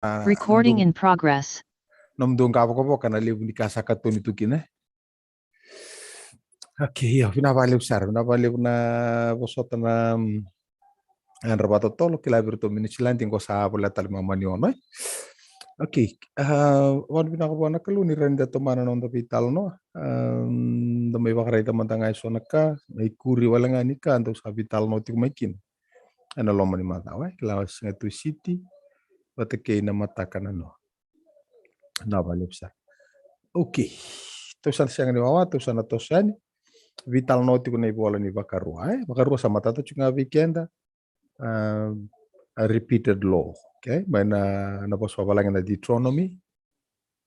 Recording in progress. Namdung ka ko kana libu ni kasa katuni tukine. Okay, ya vinavaliu na bosota na anrabato tolo kila virtu minicilanti ngo sa bola talima maniono. Okay, wan bina ko na kaluni renda to mana no vital no. Da may bakray ta mantangai so naka, may kuri wala nga ni ka ando sa vital no ti makin. Ano lo mani mata wa, lawas nga tu city, batake na mataka na no. Na valiu sar. Okay. Tusan siang ni wawa, tusan na tosan. Vital no ti ko na ibola ni bakarua. Bakarua sa matata chunga weekenda. A repeated law. Okay, may na po sa walang na Deuteronomy.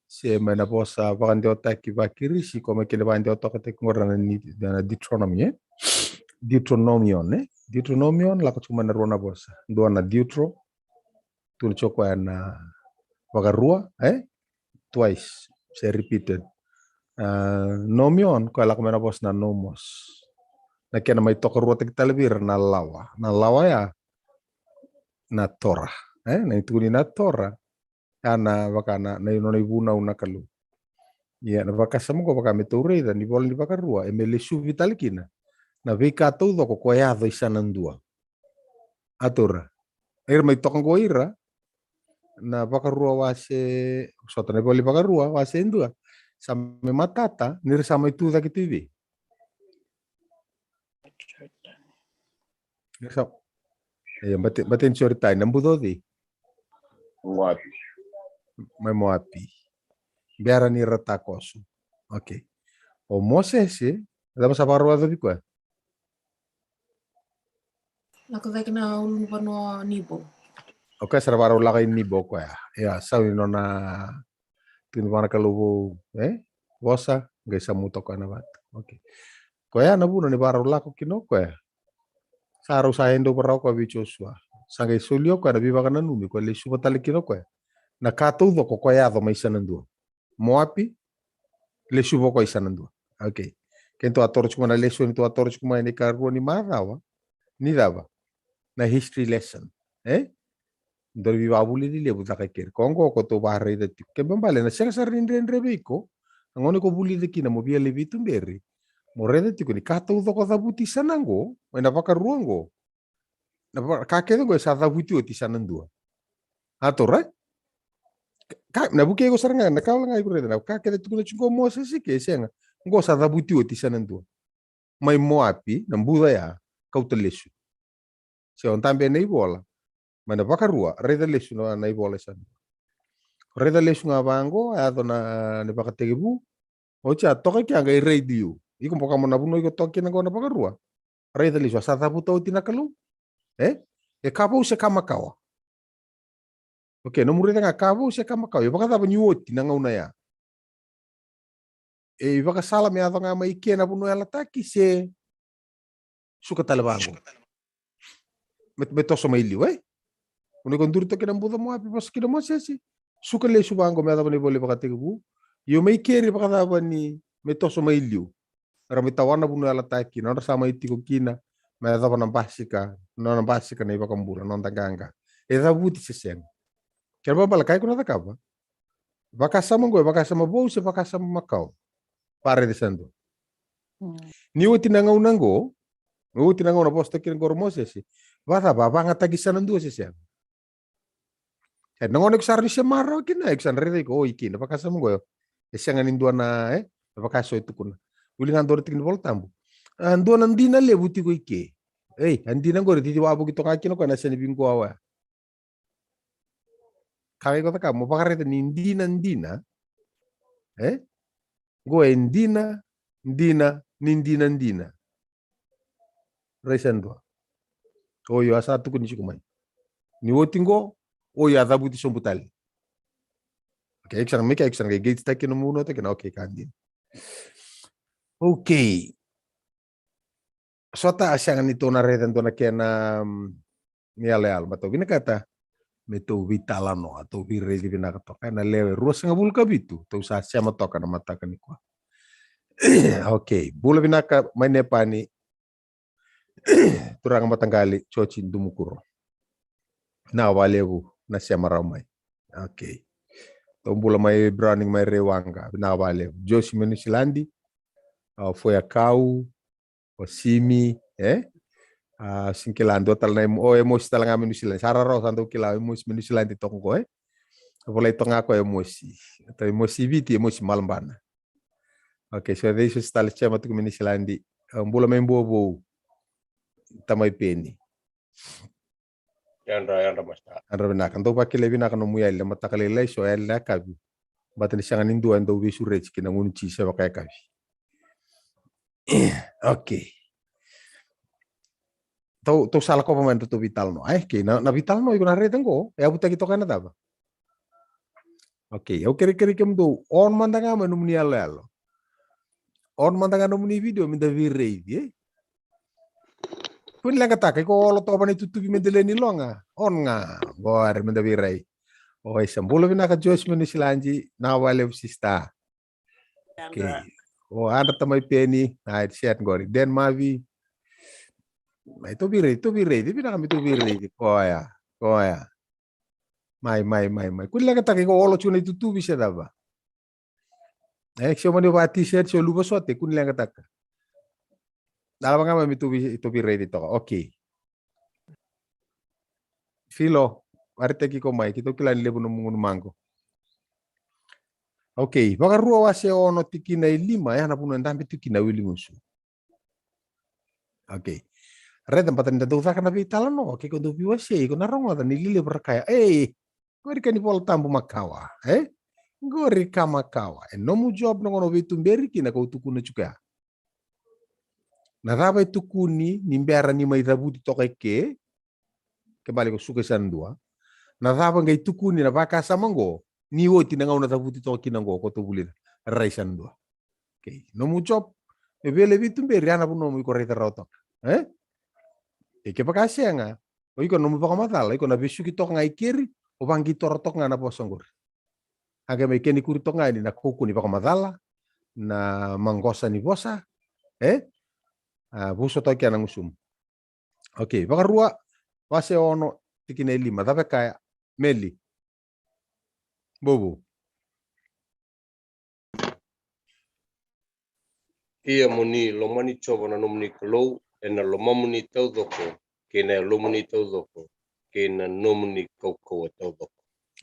Si may na po sa bakandiyota kibakiri, si ko may kinabandiyota katekungora na Deuteronomy. Deuteronomion. Deuteronomion, lakot ko man na rona po sa. Doon na Deutero. Tuncho ko na bakarua. Twice. Say repeated. Nomion, ko alak man na po na nomos. Na kaya na may tokarua talibir na lawa. Na lawa ya. Na Torah. Na ituni na Torah. Ana wakana na ino na ibuna una kalu. Ya na wakasamo ko baka meture da ni bol ni bakarua emelesu vitalikina. Na vika todo ko koyado isanandua. Atura. May tokang ko ira na bakarua wase sota na bol ni bakarua wase indua. Sa matata nirsama itu da kitivi. Nirsa batin cerita nambudo di. Moapi. May Moapi. Biara ni ratakosu. Okay. O Moses dapat sa parwa do biko. Nakatake na ulun pano nibo. Okay, sa parwa lakay nibo ko ya. Ya, sa no na tinwana kalubo bosa gaisa muto ka na bat. Okay. Ko ya nabuno ni parwa lako kinoko ya. Saru sa endo parwa ko bichoswa. Sangai sulio ko na biba kana numi ko le suba tali kinoko ya. Na kato do ko ya do mai sanandu. Moapi le subo ko isanandu. Okay. Kento atorch ko na lesson to atorch ko ni karu ni marawa. Ni dava. Na history lesson. Dor viva buli di lebu takakir. Kongo ko to bahare de tip. Ke bambale na siya sa rinre biko. Ngone ko buli de kina mo bia lebi tumberi. Mo rede tiko ni kato do ko dabuti sanango. Na pakaruango. Na kakedo go sa dabuti o ti sanandu. Atora? Na buke ko saranga na kawla nga ikureda na kakeda tukuna chungo Moses ke senga ngo sa dabuti o ti sanandu. May Moapi na buda ya kautelesu. So tambe na ibola. Mana bakarua reda lesu na ibola san. Reda lesu nga bango ado na ne bakategebu. Ocha toka ki anga radio. Iko poka mo nabuno iko toki na go na bakarua. Reda lesu sa dabuti o ti nakalu. E kapo se kamakawa. Okay, no murida nga kabo siya kamakao. Baka tapa niwoti na nga una ya. Baka salam ya nga may ikia na puno yalataki si suka talabango. Beto sa may iliw Kung ikondurito kinambuda mo api pas kinamo siya si suka le subango may tapa ni boli baka tigabu. Yung may kiri baka tapa ni meto sa may iliw. Para may tawan na puno yalataki. Na sa may tiko kina may tapa ng basika. No ng basika na ibakambura. No ng tagangga. Tabuti siya. Kaya ba balakay ko na takaba? Baka sama gue, baka sama bau, baka sama makau. Pare de sando. Ni uti nangaw nango, uti nangaw na posta kin gormose si. Bata ba nga tagisan nando si siya. Kaya nangaw nagsarni siya maraw kin na eksan rede ko ikin, baka sama gue. Siya nga nindua na baka so itu kun. Uli nga dor tikin voltambo. Ando nandi na le buti ko iki. Andi nang gore titiwabo gito kakino ko na siya ni bingko awa. Kaya ko taka mo pakareta ni ndina go ndina ndina resendo oyo asa tu kuni kumai ni wotingo oyo adabuti sombutali okay eksan ge gates take no muno take na okay kandi okay sota asyang nito na retendo na kena ni aleal bato binakata meto vitalano atau viredi vinakatoka na lewe ruas nga bulka bitu to sa siya matoka na mataka ni kwa. Okay, bula vinaka may nepani turang matanggali chochin dumukuro na walewu na siya maramay. Okay. Tombula mai Browning mai Rewanga. Binawale. Josi Menusilandi. Foi a Kau. O Simi. Singkilando tal na emosi talaga Menusilandi. Sararo santo kila emosi Menusilandi toko Vou tonga ko emosi. Ito emosi viti emosi malambana. Okay, so this is tal chama tu Menusilandi. Mbula mai mbobo. Tamai peni. Yanda masta. Andra binakan do bakile binakan no muya ile matakale ile so ile kabi. Batani sanga nindu ando wisu rechi kina ngunchi se bakaya kabi. Okay. To sala ko pamain to vital no. Que na vital no iko na reden go. E abuta kito kana daba. Okay, eu kere que mdo on mandanga manu muni alo. On mandanga no muni video minda virei, Pun lang katake ko olo to pa ni tutubi mendele ni longa. On nga, boar minda virei. Oh, sambulo binaka Joyce Menusilandi na wale sista. Okay. Oh, anda tamay peni, na chat ngori. Den mavi. May to virei, di binaka mi to virei. Koya. Mai. Kun lang katake ko olo chuna tutubi siya daba. Siya mani ba t-shirt siya lubasote kun lang kataka. Dalawa nga may to virei dito. Okay. Filo. Arite ki ko mai kito kila nile buno mungu mango. Okay, baka rua wase ono tikina ilima ya na puno ndambe tikina wili musu. Okay. Reda patan da dosa kana vitala no, ke ko do biwase ko na rongo da nilile berkaya. Gori kani pol tambu makawa, Gori kama kawa. No mu job no ngono vitu mberi kina ko tukuna juga. Na raba tukuni nimbera ni mai rabuti tokeke. Kembali ko suka sandua. Na thaba ngai tukuni na baka samango ni woti na ngauna tabuti to kinango ko to bulir raisan do. Okay, no mu job e vele vitu mberi ana puno mu ko reta roto. Ke pakasya nga. O iko no mu paka matala iko na bisu ki to ngai kiri o bangi torotok nga na posongor. Aga me keni kuri to ngai ni na kuku ni paka matala na mangosa ni bosa. Buso to kia na ngusum. Okay, baka rua wase ono tikina lima tapi kaya Meli. Bobo. Ia muni lomani choba na nomni kolou ena lomamuni tau doko kena lomuni tau doko kena nomni kau tau doko.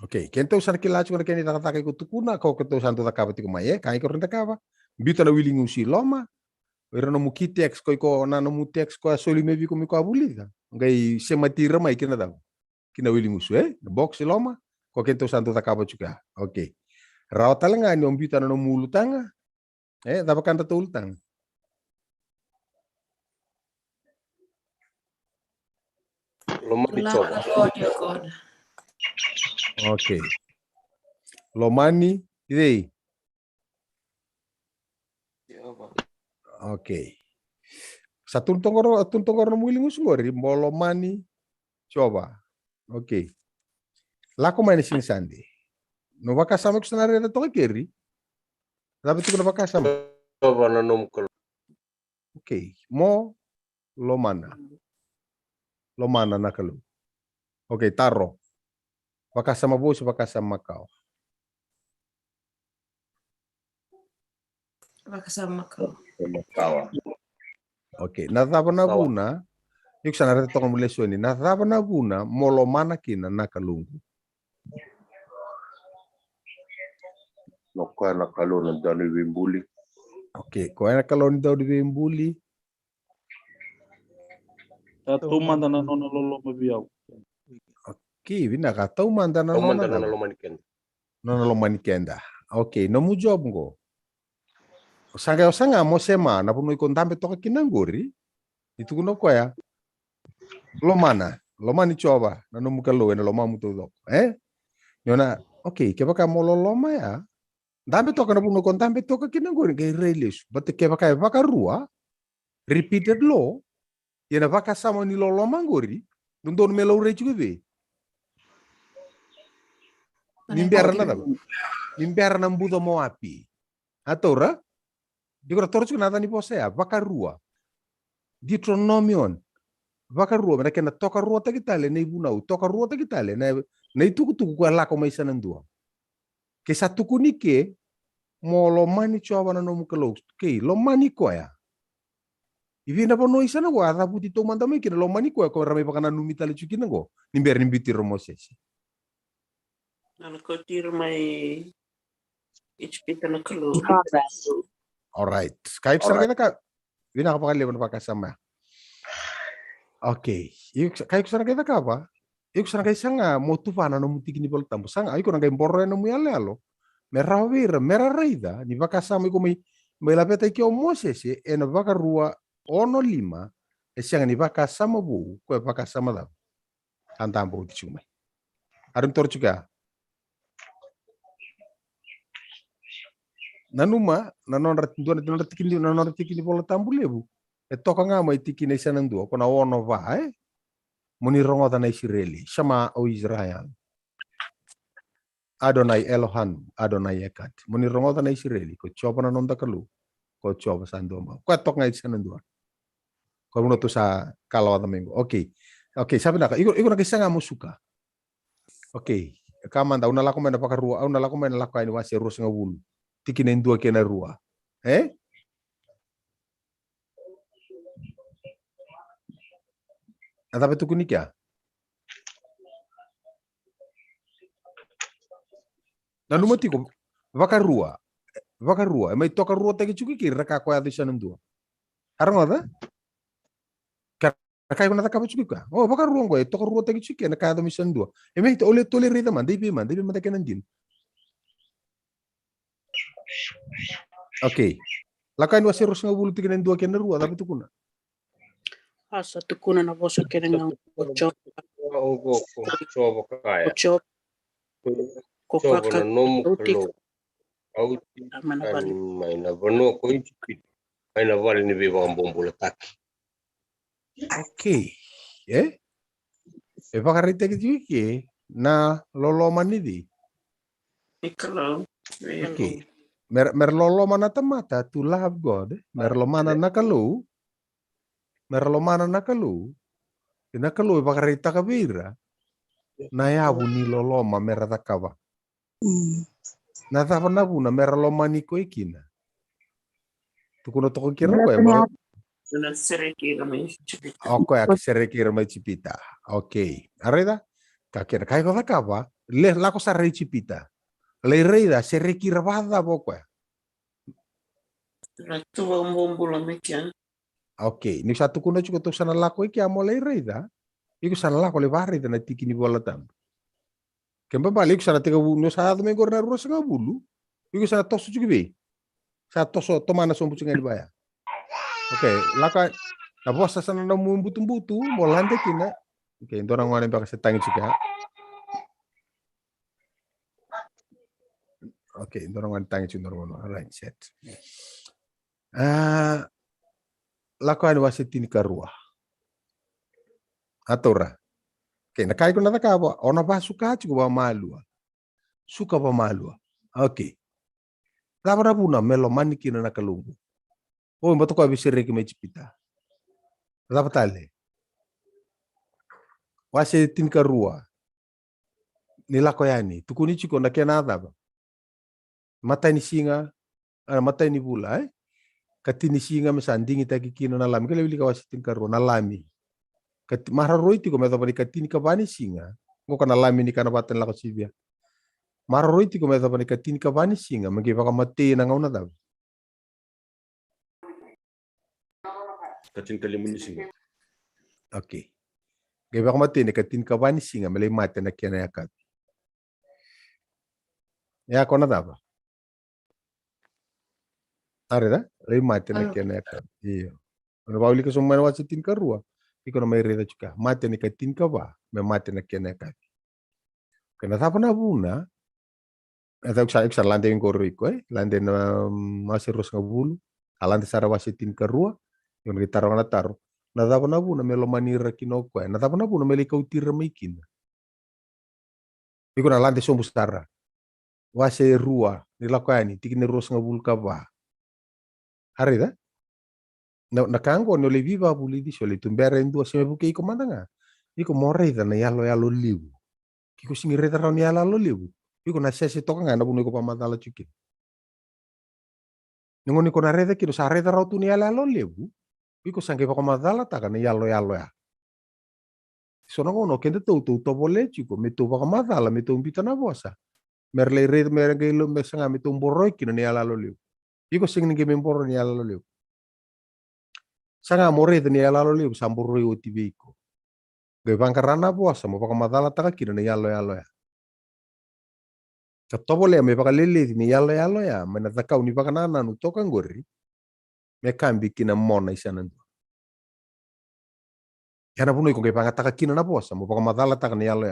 Okay, kento san kilachu na keni takataka ko tukuna ko kento santo takaba tiko mai kai ko renda kaba. Bita na willing usi loma. Ero no mukitex ko na no mutex ko soli mevi ko mi ko abulida. Ngai sematira mai kena daw. Kina willing usu box loma. Ko kento santo takaba juga. Okay. Raw talanga ni ombita no mulutanga. Dapat kanta tultang. Lomani choba. Okay. Lomani idei. Okay. Satu tongoro no willing usu ngori molomani coba. Okay. Lako main sing sandi. No baka sama kusanare na to keri. Dapat ko na baka sama. Choba na nom kolou. Okay. Mo lomana. Lomana na kalu. Okay, taro. Baka sama bos baka sama kau. Baka sama kau. Kawa. Okay. Nadhaba na buna. Yuk sanare to ngam lesoni. Nadhaba na buna molomana kina na kalungu. Noka na kalou na dani wimbuli. Okay, ko ana kalon daw di wimbuli. Tatu manda na nona lolo mabiyaw. Okay, bina ka tau manda na Lomanda nona. na lomani ken. Nona lomani kenda. Okay, no mu job ngo. Sanga mo sema na puno ikontambe toka kinangori. Itu kuno ko ya. Lomani coba na no mukalo na loma muto dok. Yona, okay, ke baka mo loma ya. Dambe toka na puno kontambe toka kinangori ke release. But ke baka rua repeated law. Yana baka sama ni loloma ngori. Dundon melo reju be. Mimbiara na daba. Mimbiara na mbudo mo api. Atora? Di ko torch na ni posea baka rua. Deuteronomion. Baka rua, mereka na toka rua ta kitale na ibunau, toka rua ta kitale na Na itu tuku ko la ko mai sanandua. Ke satu kunike mo lo mani choba na nomu kalau ke lo mani ko ya. Ivi na pono isana go ata puti to manda mai kina lo mani ko ko rame pakana numita le chukina go. Nimber nimbiti romosesi. Ana ko tiro mai ichpita na kalau. In progress. Alright. Kayak sana kita ka vina kapakali mo pakasama. Okay. Kayak sana kita ka apa? Iku sana kayak sanga mo tufana no mutiki ni bol tambo sanga iko na kayak borre no muyale alo. Merawira, merareida, ni vakasama iko mai lapeta iki omosesi e na vakarua ono lima e sianga ni vakasama bu ko e vakasama da. Antambo di chumai. Arum tor juga. Nanuma, nanon tikini bola tambu lebu. E toka nga mai tikini sanandua kona ono vai. Muni rongota na Israeli, sama o Israel. Adonai Elohan, Adonai Echad. Muni rongota na Israeli, ko chopa na nonda kalu, ko chopa sandoma. Ko tok nga sanandua. Ko muno tu sa kalawa domingo. Okay. Okay, sabi na ka, iko na kisa nga mo suka. Okay. Kamanda, una lako mena pakarua, una lako mena lako ay wasi rus nga wulu. Tikinin dua kena rua. Tapi tu kunik ya. Nanu mati ko vakarua. Mai toka rua tagi chuki kira ka ko adi sanandua. Arang ada? Kai ko nataka chuki ka. Oh vakarua ngo toka rua tagi chuki na ka adi sanandua. Mai to ole tole rida man, dei man take nandin. Okay. Lakain wasi rus nga bulu tikinan dua kena rua tapi tu kuna. Asa tukuna na bosa kena ng ocho. Ogo ko chobo kaya. Ocho. Chobo na nomu kalau. Auti Mana kan bali. mai na bono ko ichipit. Mai na vale ni beba bombula taki. Okay. E pakarite ki na lolo manidi. Ikalau. Okay. Merlolo mana temata to love God. Merlo mana nakalu. Merlo mana nakalu. Nakalu e pakarita kabira. Na yabu ni lolo ma merata kava. Na tapa na buna merlo maniko ikina. Tukuno toko kira ko e Una serekira mai chipita. Oke, aki serekira mai chipita. Okay. Areda? Kakira kai ko kava. Le lako sarei chipita. Le reida serekira vada boko. Na tua bombula mekian. Okay, ni satu kuno cukup tu sana lako iki amo le reida. Iku sana lako le barre na tiki ni bola tam. Kempa balik sana tiga no sa me gorna ro sa bulu. Iku sana tosu cukup be. Sa toso tomana sombu cinga di baya. Okay, laka na bosa sana na mumbutu mo lande kina. Okay, dorang wane baka setangi juga. Okay, dorang wane tangi cundor mono. Alright, set. Lakuan wasit ini karua. Atora. Okay, nakai ko nataka ba? Ona ba suka chigo ba malua. Suka ba malua. Okay. Dabra buna melo maniki na nakalungu. Oh, mbato ko abisere ki mechipita. Dapat wasit ini karua. Nilako yani. Tukuni chiko na kenada ba. Mata ni singa, mata ni bula katini singa mesandingi taki kino na lami kale wili kawasitin karo na lami mararoi tiko meto pani katini kabani singa ngo kana lami ni kana batan lako sibia mararoi tiko meto pani katini kabani singa magi baka mate na ngauna daw Katin kalimun singa. okay gai baka mate ni katini kabani singa mele mate na kena yakat ya kona daw Areda, lei mate na kena yakat. Iyo. Ano bauli ka summan wasitin karua. Iko na may reda juga. Mate ni katin ka ba? May mate na kena yakat. Kena tapa na buna. Ata uksa lande yung koro iko Lande na masiros nga bulu. Alante sara wasitin karua. Yung gitaro na taro. Na tapa na buna melo manira kinoko Na tapa na buna melo ikaw tira maikin. Iko na lande sumbus tara. Wase rua. Nilakani. Tikin ni ros nga bulu ka ba? Arida? Nakango no le viva buli di sole tumbere ndu asime buke iko mandanga. Iko morre da na yalo liu. Kiko singire tarau ni ala lo lebu. Iko na sesi toka ngana bunu ko pamatala chuki. Ngoni ko na rede kiro sa rede rau tu ni ala lo lebu. Iko sangke pa pamatala taka ni yalo ya. Sono ngono kende tu boleh chiko me tu pa pamatala me tu umpita na bosa. Merle rede merge lo me sanga me tu mboroi kino ni ala lo lebu. Iko sing ni game mboro ni ala lo lebu. Sanga more ni ala lo lebu samboroi o tibiko. Gai bangkarana bosa mo pa pamatala taka kino ni yalo ya. Katobole me pakalele ni yalo ya menataka uni pakanana nu toka ngori me kambi kina mona isana ndo kana puno ko panga taka kina na bosa mo pakamadala taka ni yalo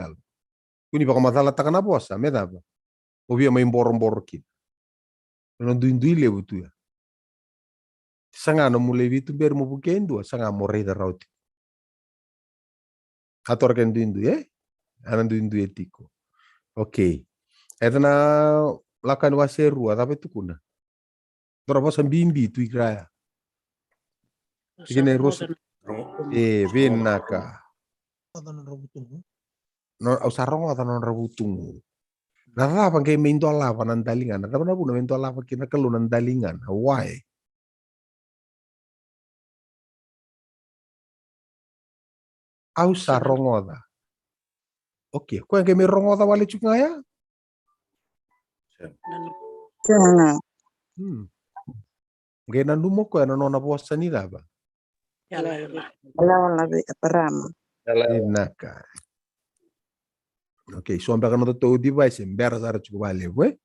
uni pakamadala taka na bosa me daba obia mai mboro kina no duindui lebu tu ya sanga no mule vitu ber mo bukendo sanga morre da rauti ator ken duindu anan duindu etiko okay. Etna lakan waserua tapi tu kuna. Tora bosa bimbi tu ikraya. Tikine rusu. Vinaka. No ausarong atau non rabutungu. Nara apa kayak mento lava nandalingan. Nara apa pun mento lava kina kelu nandalingan. Why? Ausarong oda. Oke, kau yang kayak rongoda wale juga ya? Gaya nandu mo ko ano na bosa ni daba. Yala parama. Inaka. Okay, so ambaka no to device mbera sara chuko wale we.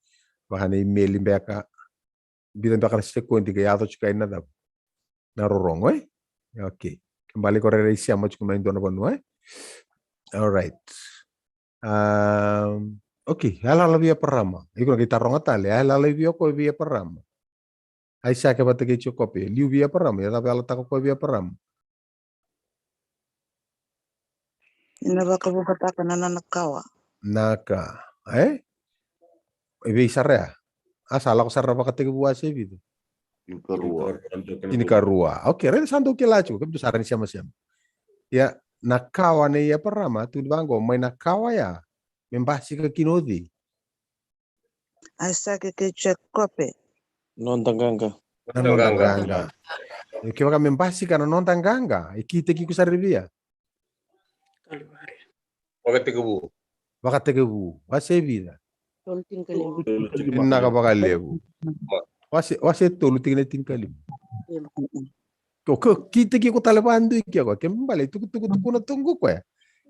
Baka na email mbaka bidan baka sekondi kaya ato chuka ina daba. Narorong we. Okay. Kembali ko re siya mo chuko na indo na panu we. All right. Okay, halala via parama. Iko na kita ronga tali, halala via parama. Ai sa ke bate ke chokope, liu via parama, ya tapi ala tako ko via parama. Ina baka bukata ka na nakawa. Naka, ibe isarea. Asala ko sarra baka teke buase bidu. Ini karua. Okay, ren santo ke lacho, ke sarra ni siama. Ya, nakawa ne ya parama, tu bango mai nakawa ya. Membahasi ke kinodi. Asa ke chokope. Non tanganga. Che va membahasi kana non tanganga. Iki teki kusaribia. Wakati kebu. Wase vida. Inaka baka lebu. Wase tolu tingene tingkali. Kok kita ki ko talabandu iki ako. Kembali tuku na tunggu ko ya.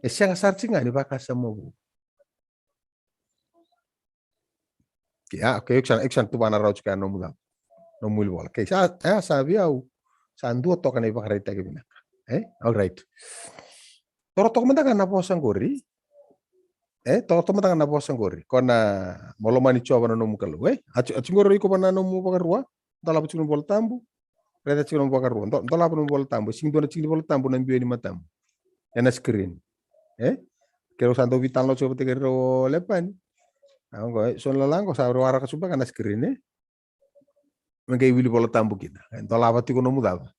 Siya sarcinga ni baka sa mo. Ya, okay, eksan tu bana rauch kan nomula. Nomul bola. Okay, sabi au. Sandu to kan iba karita ke bina. All right. Toro to manda na posang gori. Toro to manda na posang gori. Kona molomani choba na nomu kalu. Achingoro iko bana nomu bagarua. Dala puchun bol tambu. Reda chun bagarua. Dala pun bol tambu. Sing dona ching bol tambu nan bieni matam. Ena screen. Kero santo vital lo choba te kero lepan. Anggo son lalang ko sa ruara ka suba kana screen mengay wili bola tambu kita. Entola avati ko no mudava.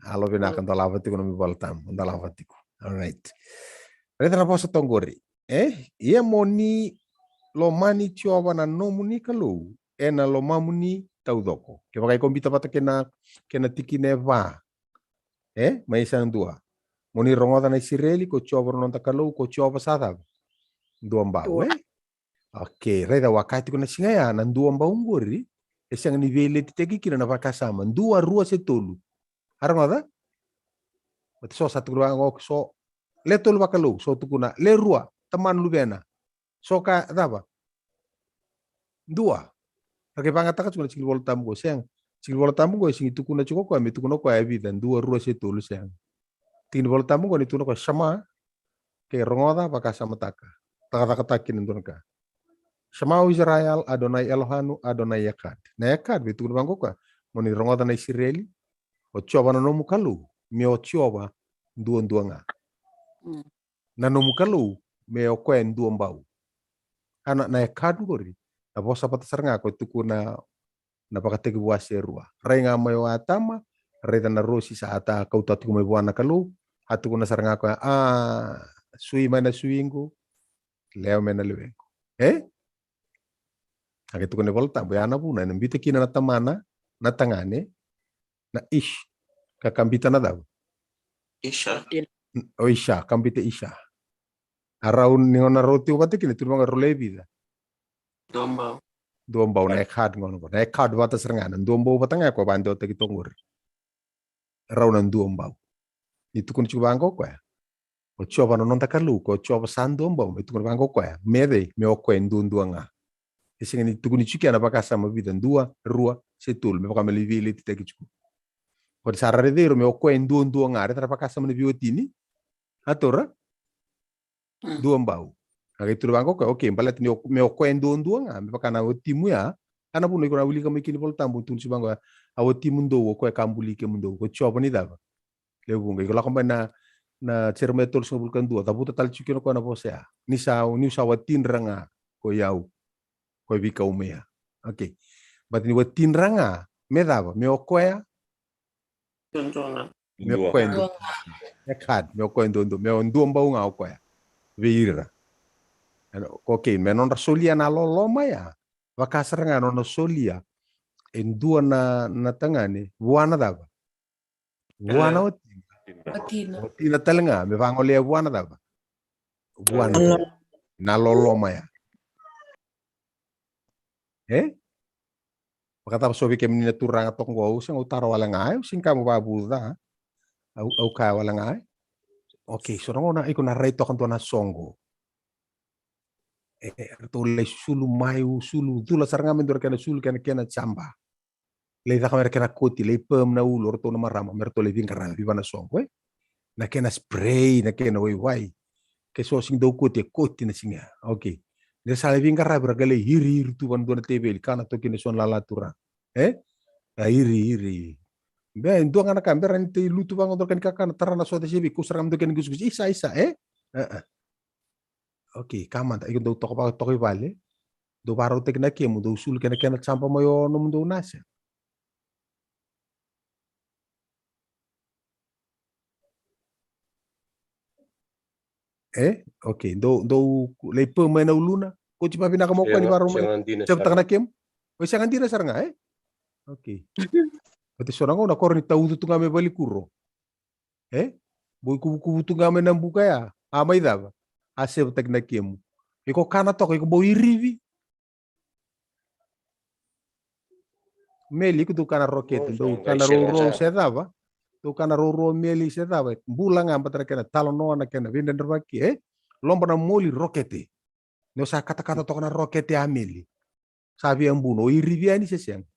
Alo bina kan tola avati ko no bola tambu, entola avati ko. All right. Reta na posa tongori. Ia moni lo mani choba na no muni kalu. Na lo mamuni taudoko. Ke pakai kombita pata kena tikine va. Mai sang dua. Moni rongoda na Israeli ko choba non takalu ko choba sada. Dua mbau. Okay, reda wakati kuna singaya nandua mbaungori esang ni vele titeki kina na pakasama ndua rua setulu harangoda bati so satu ruang so le tolu bakalu so tukuna le rua teman lu bena so ka daba dua pakai pangata ka cuma cingil bol tambo siang cingil bol tambo go sing tukuna cuko ko ami tukuna ko abi dan dua rua setulu siang cingil bol tambo go ni tukuna ko sama ke rongoda pakasama taka takin ndunka Shema Israel Adonai Elohanu Adonai Yakad. Na Yakad bitu bango ka moni rongoda na Israeli o choba na nomu kalu me o choba duanga. Na nomu kalu me o koen duambau. Anak na Yakad gori. Na bosa patasar nga ko tuku na pakategi buase rua. Rai nga mayo atama, rai na rosi sa ata kau tatu me buana kalu, hatu ko na saranga ko sui mana suingo. leo mena lewengo. Ake tukune volta bayana puna nambita kina na tamana na tangane na ish kakambita na daw. Isha. O isha, kambita isha. Araun ni ona roti ubate kini turmanga rolebida. Dombau. Dombau na ekhad ngono ko. Na ekhad wata serangan. Dombau batanga ko bando te kitongur. Raunan dombau. Itu kun chubango ko ya. O choba no nonta kalu ko choba san dombau itu kun bango ko ya. Mede me o ko ndunduanga. Isingin itu kun chuki ana bakasa ma vida ndua rua setul me bakama livili te kichu. Ko sarare vero me o ko ndunduanga are tra bakasa ma viotini. Atora dombau. Ake tu bango ko okay balat me o ko ndunduanga me bakana o timu ya. Ana puno ko na wili kam ikini pol tambu tun chubango a o timu ndo ko kambuli ke mundo ko choba ni dava. Lebunga iko lakon na cermetor so bulkan dua tabu total chukino ko na bosea ni sa watin ranga ko yau ko vika umea. Okay, but ni watin ranga me dava me okoya me okoya me kad me okoya ndo me ndo mbau nga okoya veira ko okay me non solia na loloma ya vakasranga non solia en dua na tangane buana dava buana Atina. Tina talenga me vangole buana dava. Buana na loloma ya. Makata sobi ke menina turanga tonggo sing utara wala ngai sing kamu babu da. Au ka wala ngai. Okay, so na iko na reto kan na songo. To le sulu mai sulu dula saranga mendur kana sulu kana chamba. Le da kamera kana koti le pem na ulo to na marama merto le vinkara vivana songo. Na kena spray na kena wai ke so sing do koti na singa. Okay. Dia sale vinkara bergale hiri tu ban do na tv kana to kene son lalatura. Hiri. Ben do ngana kamera nte lutu bang do kan kakana tarana so de sebi kusram do ken gus isa. Okay, kamanta ikon do toko vale. Do baro tek na kemu do sul kena champa moyo no mundo nasa. Okay, do le pema na uluna ko tipa bina ka mo ko ni baro mo chapta kana kem o siya ngandina saranga okay pati sorango na korni taudu tunga me bali kuro boy kubu tunga me nambuka ya amai dava ase tek na kem iko kana to ko boy rivi meli ku kana roket do kana ro se dava do kana ro meli se dava bulang ambatra kana talono na kana vinden baki lomba na moli rokete no sa kata-kata to kana rokete ameli sabi ang buno iriviani se siang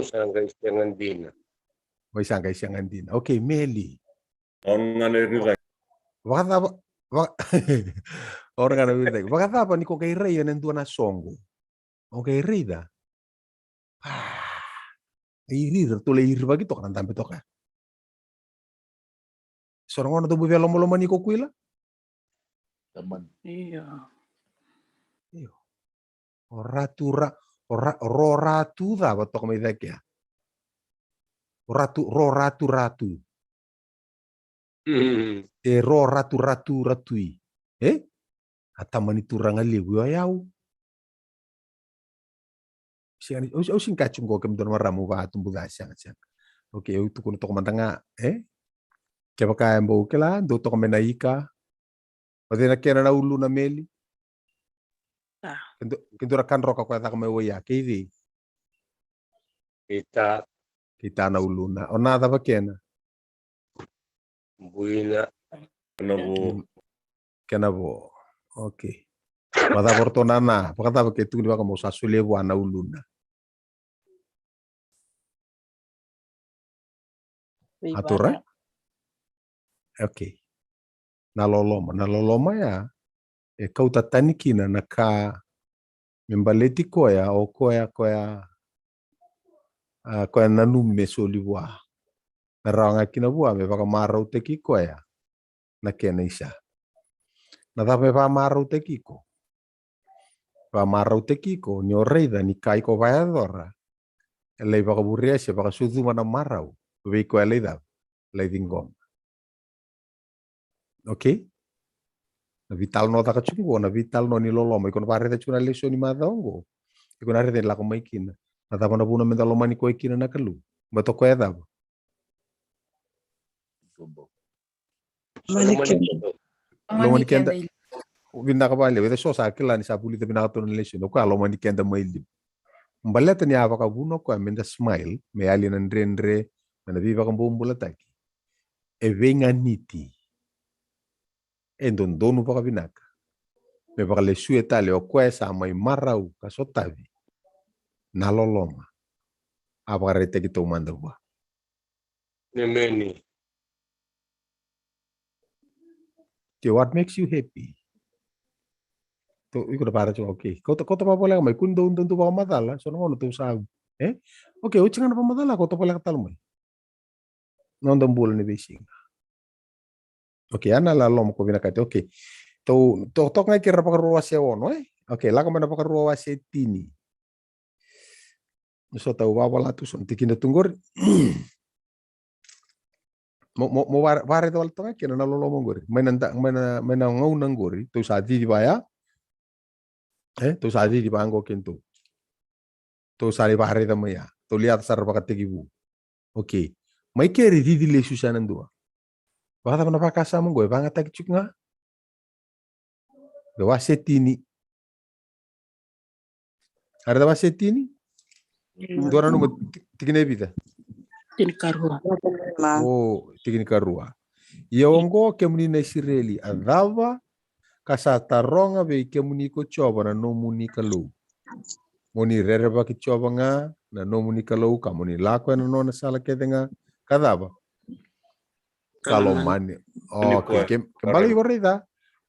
sangga isiangan dina may sangga isiangan dina okay meli Orang ngana orang ngana rida wakata apa niko kay rey yan na songo okay rida irida to le irva gitu kan tampe to ka sorong ono to bu lomba niko kuila teman. Iya. Ratu da batok may dekya. Ratu. Ratui. Ataman iturang aliw ayaw. Sing kachung ko kem don maramu ba tumbu dasang. Okay, itu kuno to mantanga kaya maka mbo kela do to menaika. Pwede na kena na ulu na meli. Kendo rakan roka kwa taka mewoya kidi. Kita na ulu na. O nada ba kena? buina Kena bo. Okay. Mada porto nana. Pakata ba ketu ni baka mo sasule bo na ulu na. Atura? Okay. Naloloma ya. Kau tatani kina naka membaleti koya o koya nanu mesoliwa. Naranga kina bua me baka marau teki koya. Na kena isa. Na tape pa marau teki ko. Pa marau teki ko ni oreida ni kai ko vayadora. Elei baka buriese baka sudu mana marau. Veiko eleida. Lei dingom. Okay? Na vital no taka chungo, na vital no ni loloma, iko na pare ta chuna lesio ni madongo. Iko na rete la ko maikina. Na tapa na buna menta loma ni ko ikina na kalu. Bato ko eda. Lomani todo. Lomani kenda. Vinda ka bale, wede so sa kila ni sa puli te vinaka to na lesio. No ko lomani kenda maili. Mbaleta ni ava ka buno ko amenda smile, me ali na ndrendre, na viva ka mbumbula taki. E venga niti. E ndondonu pa ka vinaka. Me pa ka lesio etale o ko sa mai marau ka sotavi. Na loloma. Ava ka rete ki to mandava. Nemeni. Okay, what makes you happy? To iko na para chunga, okay. Kota pa pala mai kundo undu pa madala, so no to sa. Okay, o chinga na pa madala ko to pala ka talmai. Nondang bulan ni basing. Okay, ana la lom ko binakate. Okay. To ngai kira pa ruwa se ono, Okay, la ko mana pa ruwa se tini. So tau wala tu son tikina tunggor. Mo ware to altonga kina na lolo mongori. Mena ngau nanggori tu sadi di baya. Tu sadi di bangko kintu. Tu sari ware ta maya. Tu lihat sar pakatigibu. Okay. Mai keri di le susanan dua. Baka ta pa kasa mo goy banga tak chuk nga. Be wasetini. Ada wasetini? Dora no tikine bida. Tin karua. Oh, tikini karua. Yongo kemuni na Israeli adava kasataronga be kemuni ko choba na nomuni kalu. Moni rereba ki choba nga na nomuni kalu kamuni lako na nona sala kedenga kadaba. Kalau mani. Okay, kembali gorida.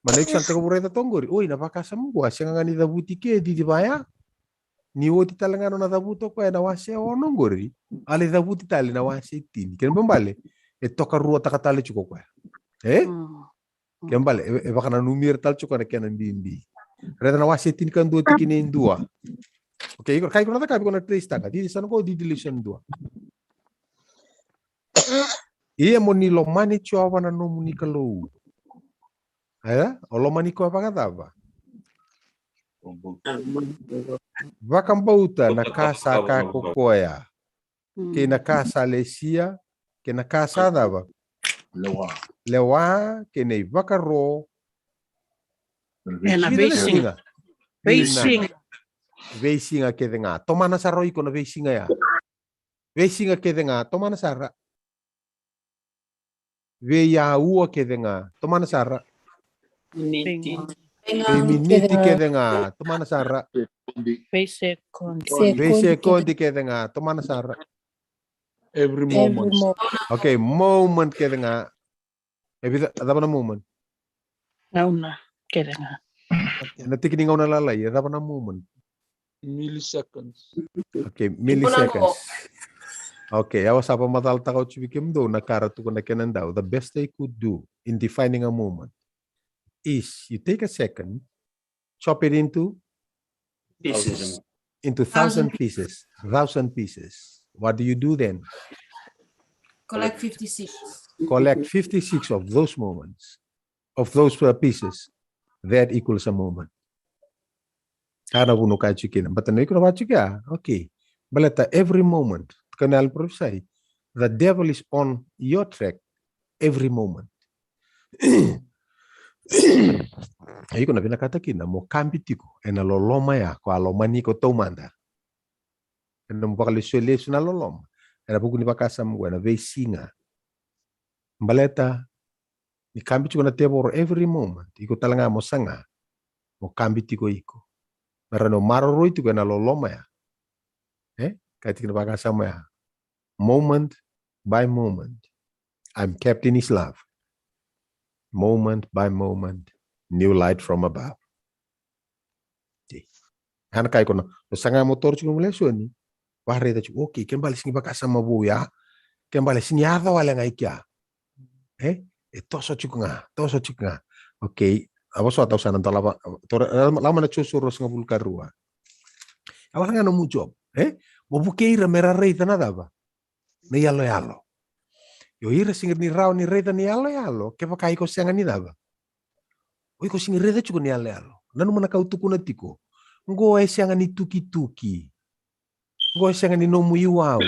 Mana iksan teka bureta tonggori. Oi, napakasa mo gua siya ni dabuti ke di baya. Ni woti talangano na dabuto ko na wase ono ngori. Ale dabuti tali na wase tini. Ken bambale. E toka rua takatali chuko ko. Ken bale e baka na numir tal chuko na kenan bimbi. Reta na wase tini kan dua tikine dua. Okay, kai ko na taka ko na trace taka. Di sana ko di deletion dua. Iya mo ni lo mani chowa na no muni kalau. O lo mani ko apa kata apa? Vakam bauta na casa ka kokoya. Que na casa lesia, que na casa dava. Lewa, que nei vakaro. Na beisinga. Beisinga. Beisinga que denga. Toma na saroi ko na beisinga ya. Beisinga que denga, toma na sara. Veia ua que denga, toma na sara. Niti. Miniti que denga, toma na sara. Base con. Vese kondi que denga, toma na sara. Every moment. Okay, moment que denga. Evita, ada na moment. Nauna. Kere nga. Natikining na lalay, ada na moment. Milliseconds. Okay, milliseconds. Okay, I was up a matal takaw chibikim do na karatu ko na kenan daw. The best they could do in defining a moment is you take a second, chop it into Pieces. 1,000 pieces. 1,000 pieces. What do you do then? Collect 56. Collect 56 of those moments, of those pieces. That equals a moment. Ana buno ka chikin. But no ikro chika. Okay. Baleta every moment. Kanal say the devil is on your track every moment. Ayiko na binakata kina mo kambitiko ena loloma ya ko alomani ko tomanda. Ena mo bakalisole na loloma. Ena buku ni bakasa mo na vesinga. Baleta ni kambitiko na tebor every moment. Iko talanga mo sanga mo kambitiko iko. Marano maroro ito ena loloma ya. Kaya na bakasa mo ya. Moment by moment, I'm kept in his love. Moment by moment, new light from above. Hana kai kono, sanga motor chuko mule soni. Wahre ta chuko, okay, kembali singi bakasa mabuya. Kembali singi ado wala ngai kya. Toso chuko nga. Okay, awas atau sana talaba. Lama na chusuros nga bulkarua. Awas nga no mujob. Mabukeira mera rei tanada ba. Ni yalo. Yo ira singir ni rao ni rei ni yalo. Ke pakai ko sianga ni daba. 1,000 Oi ko singi reda chuko ni alo. Nanu mana kau tuku na tiko. Ngo sianga ni tuki. Ngo sianga ni no muiwau.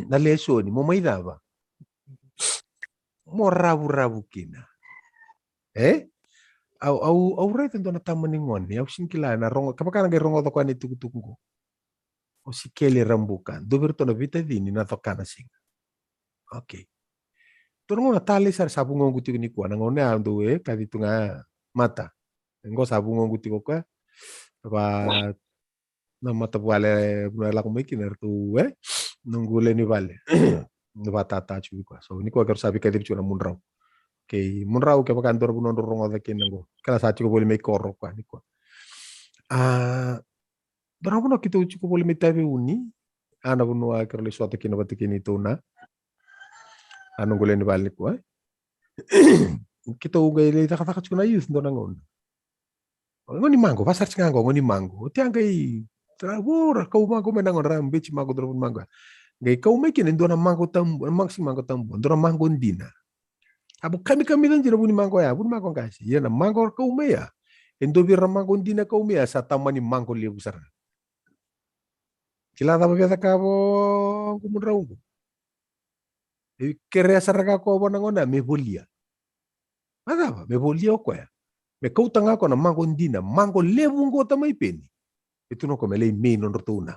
Na leso ni mo maidava. Mo rabu kina. Au reta ndo na tamani ngoni. Au sinkila na rongo. Kapakana ngai rongo toko ni tuku ngo. O sikele rambukan. Dobir to na vita dini na tokana singa. Okay. Torong na tali sar sabungo guti ni kuana ngone ando kadi tunga mata. Ngo sabungo guti ko ka. Pa na mata vale la como que ner tu nungule ni vale. No batata chu ko. So ni ko agar sabi kadi chuna munrau. Okay, munrau ke pakan dor bunon rongo da kinango. Kala sa chu ko bole me korro ko ni ko. Dorang pun kita cukup boleh minta uni, ana pun wa kerle suatu kini batu kini tu na, anu gule ni balik wa. Kita ugai le tak cukup na youth dorang on. Ngoni mango, pasar cengango ngoni mango. Tiang kai terabur kau mango menangon ram beach mango dorang mango. Gai kau mekin dorang mango tambu, maksi mango tambu, dorang mango ndina. Abu kami dan jira buni mango ya, buni mango kasih. Ya na mango kau me ya. Endo bir mango ndina kau me ya sa tamani mango le besar. Kila tapa biasa kabo kumunraungu. Kere saraka ko bonangona me bolia. Ada me bolia ko ya. Me kau tanga ko na mango ndina, mango lebungo tamai peni. Itu no ko me lei me non rotuna.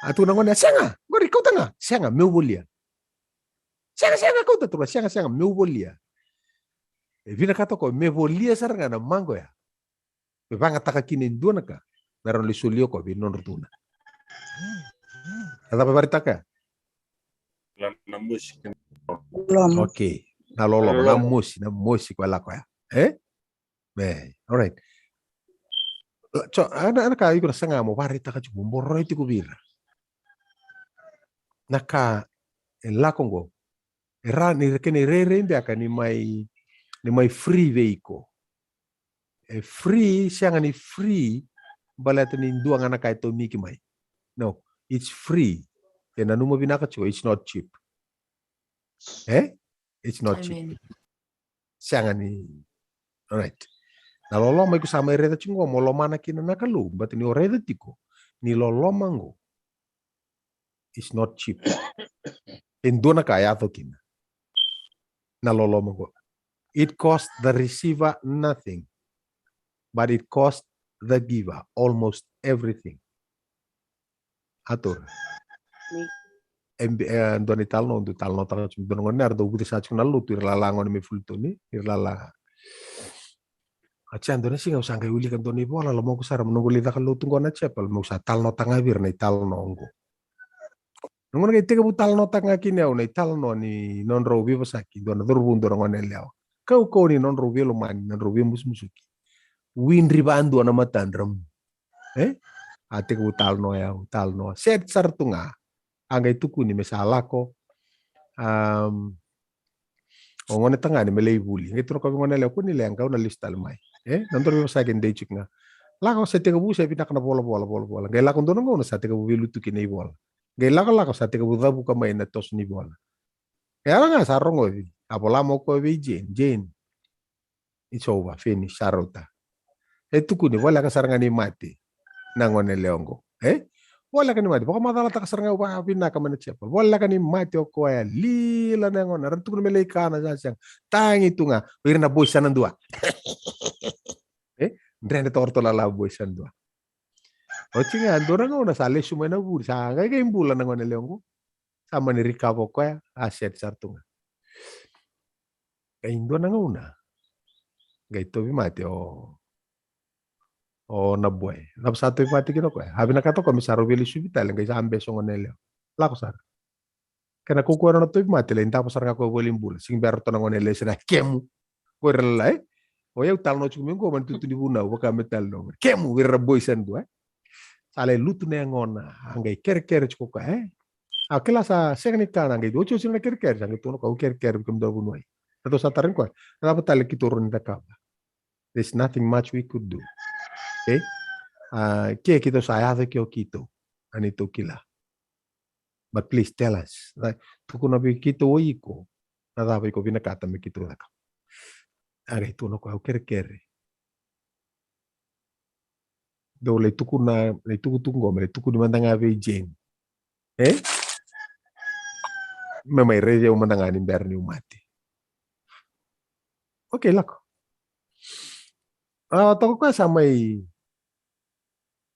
Atu nangona senga, ngori kau tanga, senga me bolia. Senga kau tatura senga me bolia. Vina kata ko me bolia saranga na mango ya. Me banga taka kini ndona ka. Naron le sulio ko bi non rotuna. Ada apa barita Na música. Okay. Na lolo, na musi kwa lako ya. Alright. Ana ka iko sanga mo barita ka chumo morro iti kubira. Naka lako ngo. Era ni kene rerende aka ni mai free vehicle. Free sianga ni free balata ni duang anak ito miki mai. No, it's free. And anu mo binaka chuo, it's not cheap. It's not cheap. Sianga ni. Alright. Na lolo mai kusama reda chungo mo lomana kina nakalu, but ni oreda tiko. Ni lolo mango. It's not cheap. Indona kaya to kina. Na lolo mango. It cost the receiver nothing, but it cost the giver almost everything. Atur. Doni talno taka chum dono ner do buti sa chuna lu tir lala ngon me fulto ni tir lala. Acha andone singa usanga uli kan doni bola lo mo kusara menunggu lita kan lu tunggu na chepel mo sa talno tanga bir nei talno ngo. Ngon ngai tega bu talno tanga kini au nei talno ni non robi pasaki dona dorbun dono ngon leo. Kau ni non robi lo mani non robi musuki. Win ribando na matandram. Ate ku talno ya talno set sartunga angga itu kuni mesala ko ngone tanga ni melei buli ngai tro ko ngone le ko ni le angka na lista mai nantor bi sa gen de chikna la ko sete ko bu se pina kana bola ngai la ko dono ngone sa te ko bi lutu ki nei bola ngai la ko sa te ko bu dabu ka mai na tos ni bola ya nga sa rongo vi apola mo ko vi jen it's over finish sarota itu kuni wala ka saranga ni mati nangone leongo wala ka ni mati baka madala ta kasaranga wa pina ka man chepel wala ka ni mati o ko ya lila nangon rantu ko melay kana sa siyang tangi tunga wirna boy sanan dua ndrende torto la boy san dua o chinga ndora ngona sale sumena bur sa ga imbula nangone leongo sama ni rikabo ko ya aset sartunga kay ndo nangona gay to bi mati o na buhay. Tapos ato yung pati kino ko eh. Habi na kato ko, misaro bili subital, ngay sa ambeso ng onelyo. Lako sar. Kaya nakukuha na ito yung mati, lain tapos sarang ako yung bula. Sing bero to ng onelyo, sina, kemu. Ko irala o yaw tal no chukumi ko, man tutuni buna, waka metal no. Kemu, wirra boy sandu Sale luto na yung ona, hanggang kere-kere chuko ka Kila sa sekani ka, hanggang ocho sila na kere-kere, hanggang tuno ka, kere-kere, bikom daw bunuay. Ito sa tarin ko, dapat tali kituro ni Dakaba. There's nothing much we could do. Kaya kita sayado kyo kito anito kila. But please tell us. Tuko na bi kito iko. Nadabi ko binakata mi kito naka. Aga itu no ko kere. Do le tuku tunggo me tuku di mantanga ve Jane. Memang reje o mandangani berni umati. Oke lako. Toko ko samai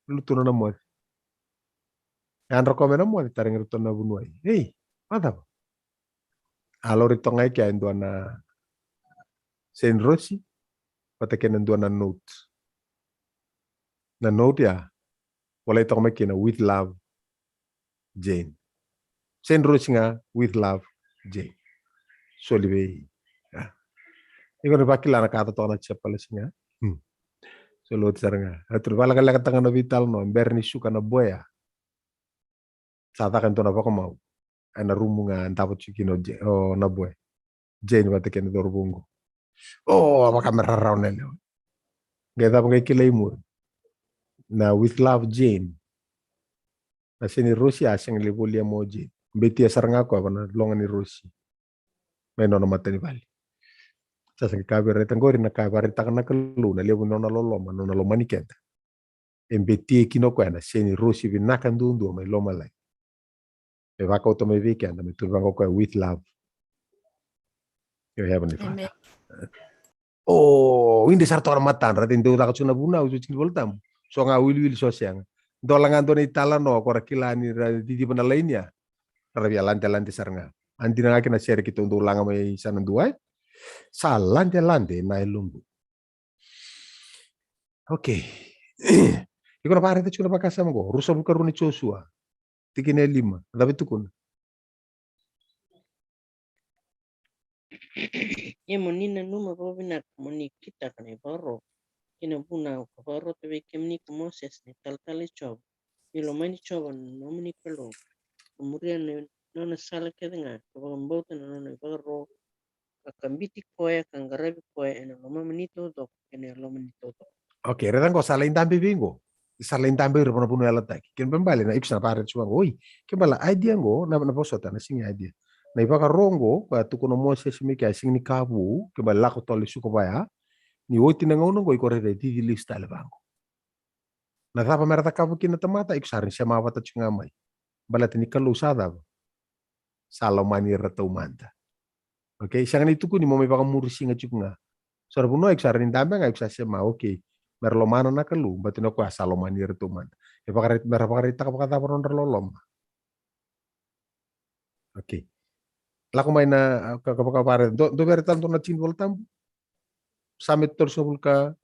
lutu na mo. Yan roko na mo taring ruto na bunuai. Mata ba? Alo rito ngai kaya ndo na Saint Rosi pata kena ndo na note. Na note ya. Wala ito kina with love Jane. Saint Rosi nga with love Jane. So libe. Iko na bakila na kata to na chapala singa. So lot saranga. Atur bala kala katanga na vital no berni suka na boya. Sata kan to na bako mau. Ana rumunga antapo chikino na boy. Jane bata kena dorbungo. Apa kamera raun ele. Gaya apa kila imur. Na with love Jane. Na sini Rusia asing libulia mo Jane. Beti saranga ko na longa ni Rusia. Meno na matani bali. Sasa kabere tangori na kabare takana kalu na lebu nona loma ni kenta. Embeti kino ko na sini Rusia vinaka ndundu mai loma lai. E vaka o tome weekend me turbango ko with love. Yo heavenly Father. Hindi sarto na matan ratin do ta kasuna buna usu chin voltam. So nga wil so siang. Dolangan do ni tala no ko rakilani di pana lainnya. Rabia lante sarnga. Andi na kina share kito ndo langa mai sanan duai. Sa lante na ilumbu. Okay. Iko na pare te chuna pakasam go. Rusa buka runi Joshua. Tikine 5. Dapat tukun. Ye monina numa bobina moni kita kane baro. Kina buna ko baro te kemni ko Moses ne tal chob. Ilo mani chob no mani pelo. Kemudian nona sala kedenga ko mbota nona baro. Akambiti koya kangarabi koya ena loma manito do ena loma manito do. Okay, redan ko sala indambi bingo. Sala indambi ro na bunu ala taki. Ken bembali na iksa pare chuang. Oi, kembala idea ngo na posota na singa idea. Na ipaka rongo ba tukono Moses mi ka sing ni kabu kembala ko tole suko baya. Ni oti na ngono go ikore di lista le bango. Na tapa merata kabu kina tamata iksarin siya mawata chungamay. Balat ni kalu sada. Salomani ratau manta. Okay, siya itu ko ni mo may baka mursi nga chunga. So rabuno iksarin indambi nga iksa siya ma okay. Merlomana na kalu, batin ako Salomani ratau manta. Ipakarit merapakarita kapakata paron ralolom. Okay. Lako may na kapakapare. Do veritan to na chinwal tambo. Summit torsobul ka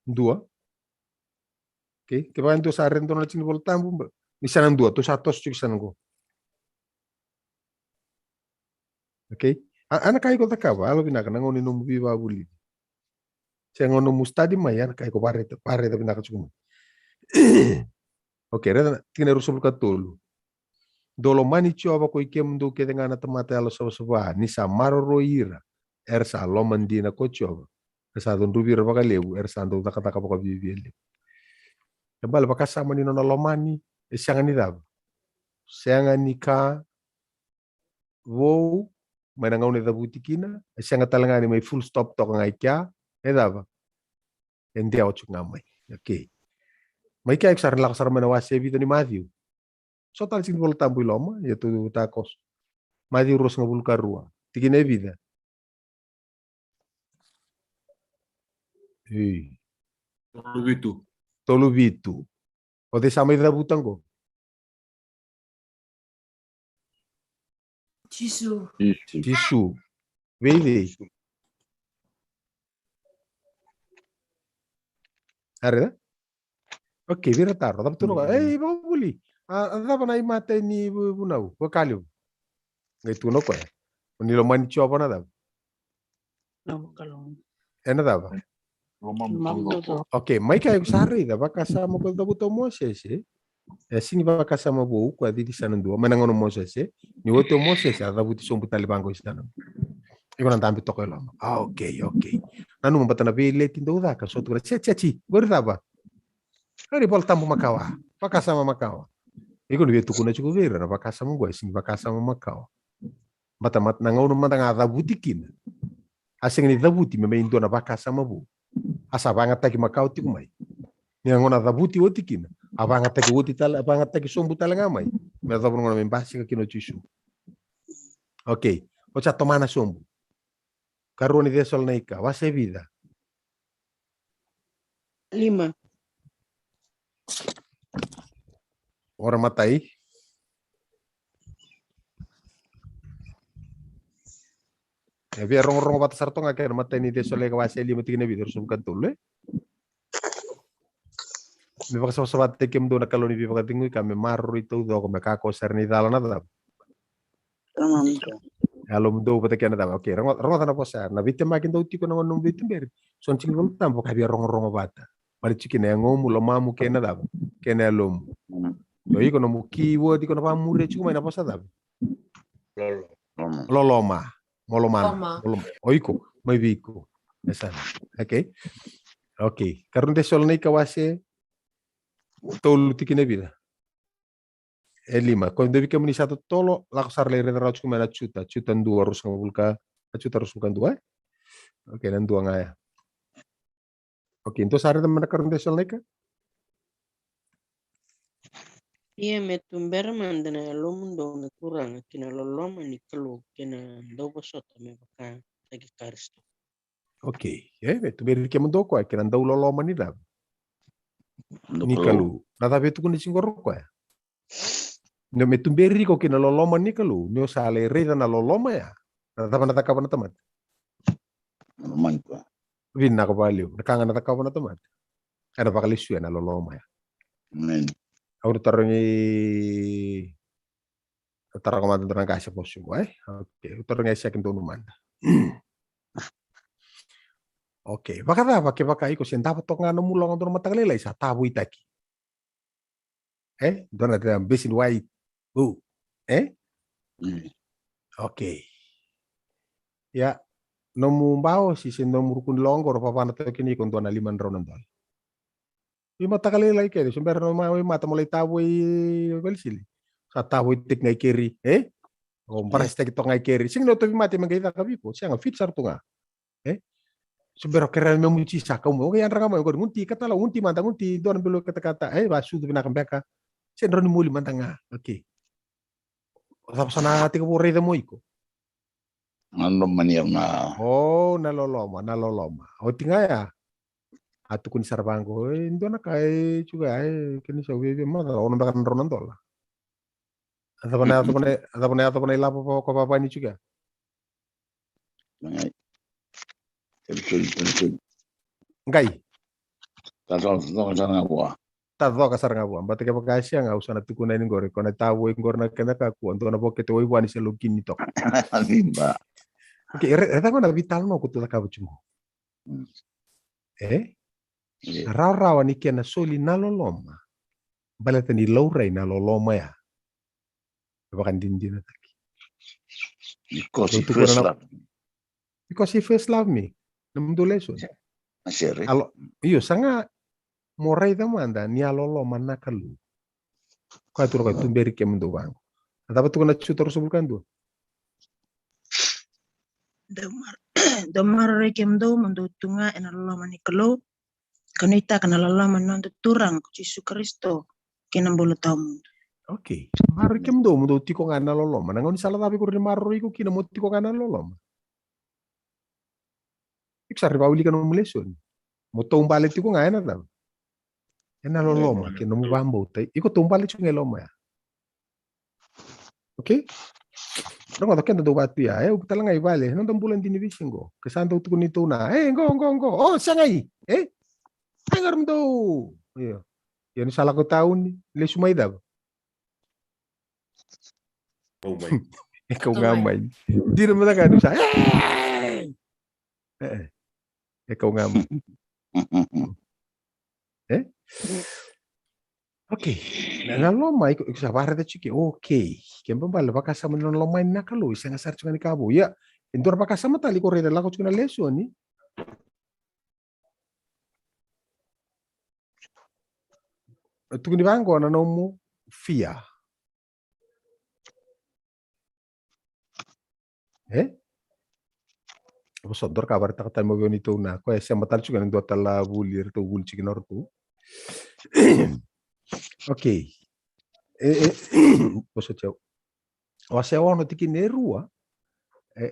2. Okay. Kebayan to sa rin to na chinwal tambo. Isa ng 2. To sa tos chuk san ko. Okay. Anak kayo ko takawa. Alo binaka nangonin no mubiba buli. Siya ngono mustadi mayan kayo ko pare ta binaka chuk. Okay. Reda tinarusobul ka tolo. Dolo mani choba ko ikem do ke dengan temate alo soba ni samaro roira ersa lomandina ko choba esa don rubira baka lebu ersa ndo taka baka bibele bal baka sama ni no lomani esanga ni dab senga ni ka wo mana ngau ne dabuti kina esanga talanga ni mai full stop to ngai kya edaba endia o chunga mai okay mai kya eksar la kasar mana wasebi to ni Matthew. So tal sin volta buloma ya tu takos. Madi urus ngabul karua. Tikine vida. Tolu bitu. O de samay da butango. Jisu. Vedi. Arda? Okay, vira tarro. Dap tuno. Babuli. Ada pa na imate ni bunau, wakaliw. Ngay tuno ko eh. Nilo man chopa na daw. Ano daw? Okay, may kayo sari da ba kasama ko daw to Moses eh. Sini ba kasama buo ko di sana dua manangono Moses eh. Ni woto Moses ada buti sombu talibango sana. Iko nang tambi to ko lang. Okay. Nanu mabata na bile tindo da ka so tu chi. Gorda ba? Ari bol tambu makawa. Pakasama makawa. Iko ni betu kuna chuko vera na bakasama go sing bakasama makawa. Mata nangau no mata ngada butikin. Asing ni dabuti me indo na baka sama bu. Asa banga taki makau ti kumai. Ni ngona dabuti oti kina. Abanga taki oti tala abanga taki sombu tala ngamai. Me dabu ngona me basi ka kino chisu. Okay. Ocha tomana sombu. Karoni de sol naika. Wase vida. 5. Ora matai. Ya biar rong batas sarto nga kaya matai ni de sol naika wase 5 tigina vida rusum kantul. Me baka sa bate kem do na kaloni bi baka tingu kami maru itu do ko me kako serni dala na da. Alum do bate kena da. Okay, rong na posa. Na bitte makin do tiko na num bitte ber. Son cingol tampo ka biar rong bata. Bali chicken yang ngomu lo mamu kena da. Kena lom. Yo iko no mukiwo di kono pamure chiku maina posa da. Loloma. Molomana. Oiko, mai biko. Esa. Okay. Okay. Karun de sol nei kawase tolu tikine vida. 5. Quando devi comunicato tolo la cosa le redera come la chuta 2 harus ngabulka chuta harus bukan 2. Oke, dan 2 ngaya. Oke, itu sare teman karun de sol nei ka. Iya me tumber mandana lo mundo me kurang kina lo loma ni kelu kina dobo sota me baka lagi karisto. Oke, tu beri ke mundo ko kina ndau lo loma ni da. Ni kalu. Nata betu kun singor ko ya. No me tumberi ko kina lo loma ni kalu. No sale reda na lo loma ya. Nata kapan teman. Naman ko. Vinna ko valeu. Nakanga nata kapan teman. Ada bakal isu na lo loma ya. Amen. Aku taruhnya taruh kemana terang kasih posisi gue. Oke, taruhnya siakin tuh numanda. Oke, bakal pakai ikut sen dapat tong ngano mulong untuk mata kali sa tabu itaki. Don ada besin white. Oke. Ya, nomu bawa sih sen nomor kun longgor papan atau kini kun tuan 5 round dol. Ima takali lai keri sumber no mai mata mulai tabu belisili. Sa tabu tik ngai keri, o paras tek to ngai keri. Sing no to mati mangai ta kabipo, siang fit sartunga. Sumber keren memuci saka mo yang ranga mo ngunti kata la ngunti manta ngunti don belo kata-kata basu tu bina kambeka. Sen ron muli mantanga. Oke. Sa sana tik pore de moiko. Ano manier na. Oh, naloloma. O tinga ya. Atu kun sarbango indo na kai juga kini sa wibi mo ono bakan ronan dola. Ada pone lapo ko papa ni juga. Ngai. Tato sana buah. Tato kasar ngabu. Ambate ke pakasya nga usana tukuna ini gore kona tawo ngor na kena ka ku ando na boke to wani se lugin ni to. Limba. Oke, eta kona vital no kutu ka bucu. Rawa ni kena soli naloloma. Balata ni laurai naloloma ya. Bakan dindina taki. Because he first love. Because he first love me. Namdo lesson. Asyere. Alo, iyo sanga morai damanda ni aloloma nakalu. Ko aturo ko tumberi ke mundo bango. Ada tu kena chutor subulkan do. Domar rekem do mundo tunga enaloloma ni kelo. Kanita kanaloloma nondo turang Yesus Kristo kinambolo tamu. Oke, maru kem do mundo tiko ngana loloma. Nangon salah tapi kurni maru iku kina mo tiko ngana loloma. Iksar bauli kan muleson. Mo tombale tiko ngana daw. Ena loloma kina mo bambo tay. Iko tombale chunga loma ya. Oke? Dong atau kena do batu ya. Ukitala ngai vale. Não bulan dini bisingo. Kesanto tuku nito na. Ngo. Oh, sangai. Angarum do. Iya. Yan salah ko taon le sumay daw. Oh my. Ikaw ngamay. Di naman nakano sa. Ikaw ngamay. Oke. Na loma iko sa para da chiki. Okay. Kempa bala baka sa man loma na kalo isang asar chunga ni kabo. Ya. Endor baka sa matali ko reda lako chunga lesson ni. Tu ni bango na nomu fia. Sodor kabar tak tayo mo nito na ko siya matal juga ng dota la bulir to bul chicken or to. Okay. Posso teu. O se ono tiki nerua.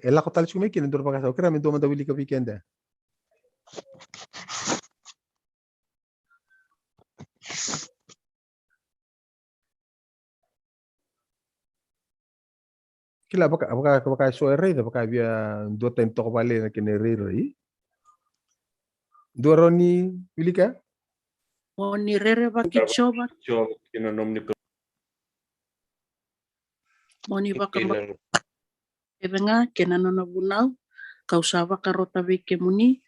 Ela ko tal chume kin ndor pakasa. Kira min to manda wili ka weekend. Kila baka so rei da baka via do tem to vale na kin rei. Doroni wili ka? Oni rere wakichoba, Cho kina nomni ka moni wakamba Kina evenga, kena nona bunau, kausawa karota weke muni,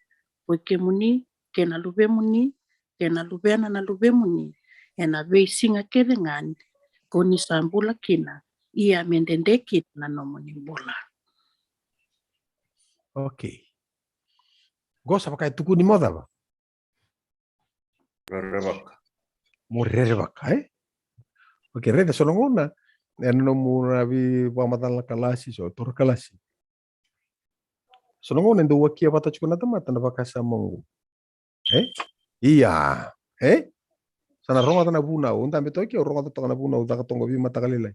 kena lube muni, kena lube na lube muni, ena vei singa kevengan, koni sambula kina, ia mendendeki na nomoni bola. Okay. Gosa baka tuku ni moda ba? rarabaka. Morrer baka Okay, reda sono ngona. No muna vi pamatala kalasi so tor kalasi. Sono ngona ndo wakia pata chukuna tamata na bakasa mongo. Iya. Sana ronga tana buna unta beto ki ronga tana buna uta katongo vi mata kalilai.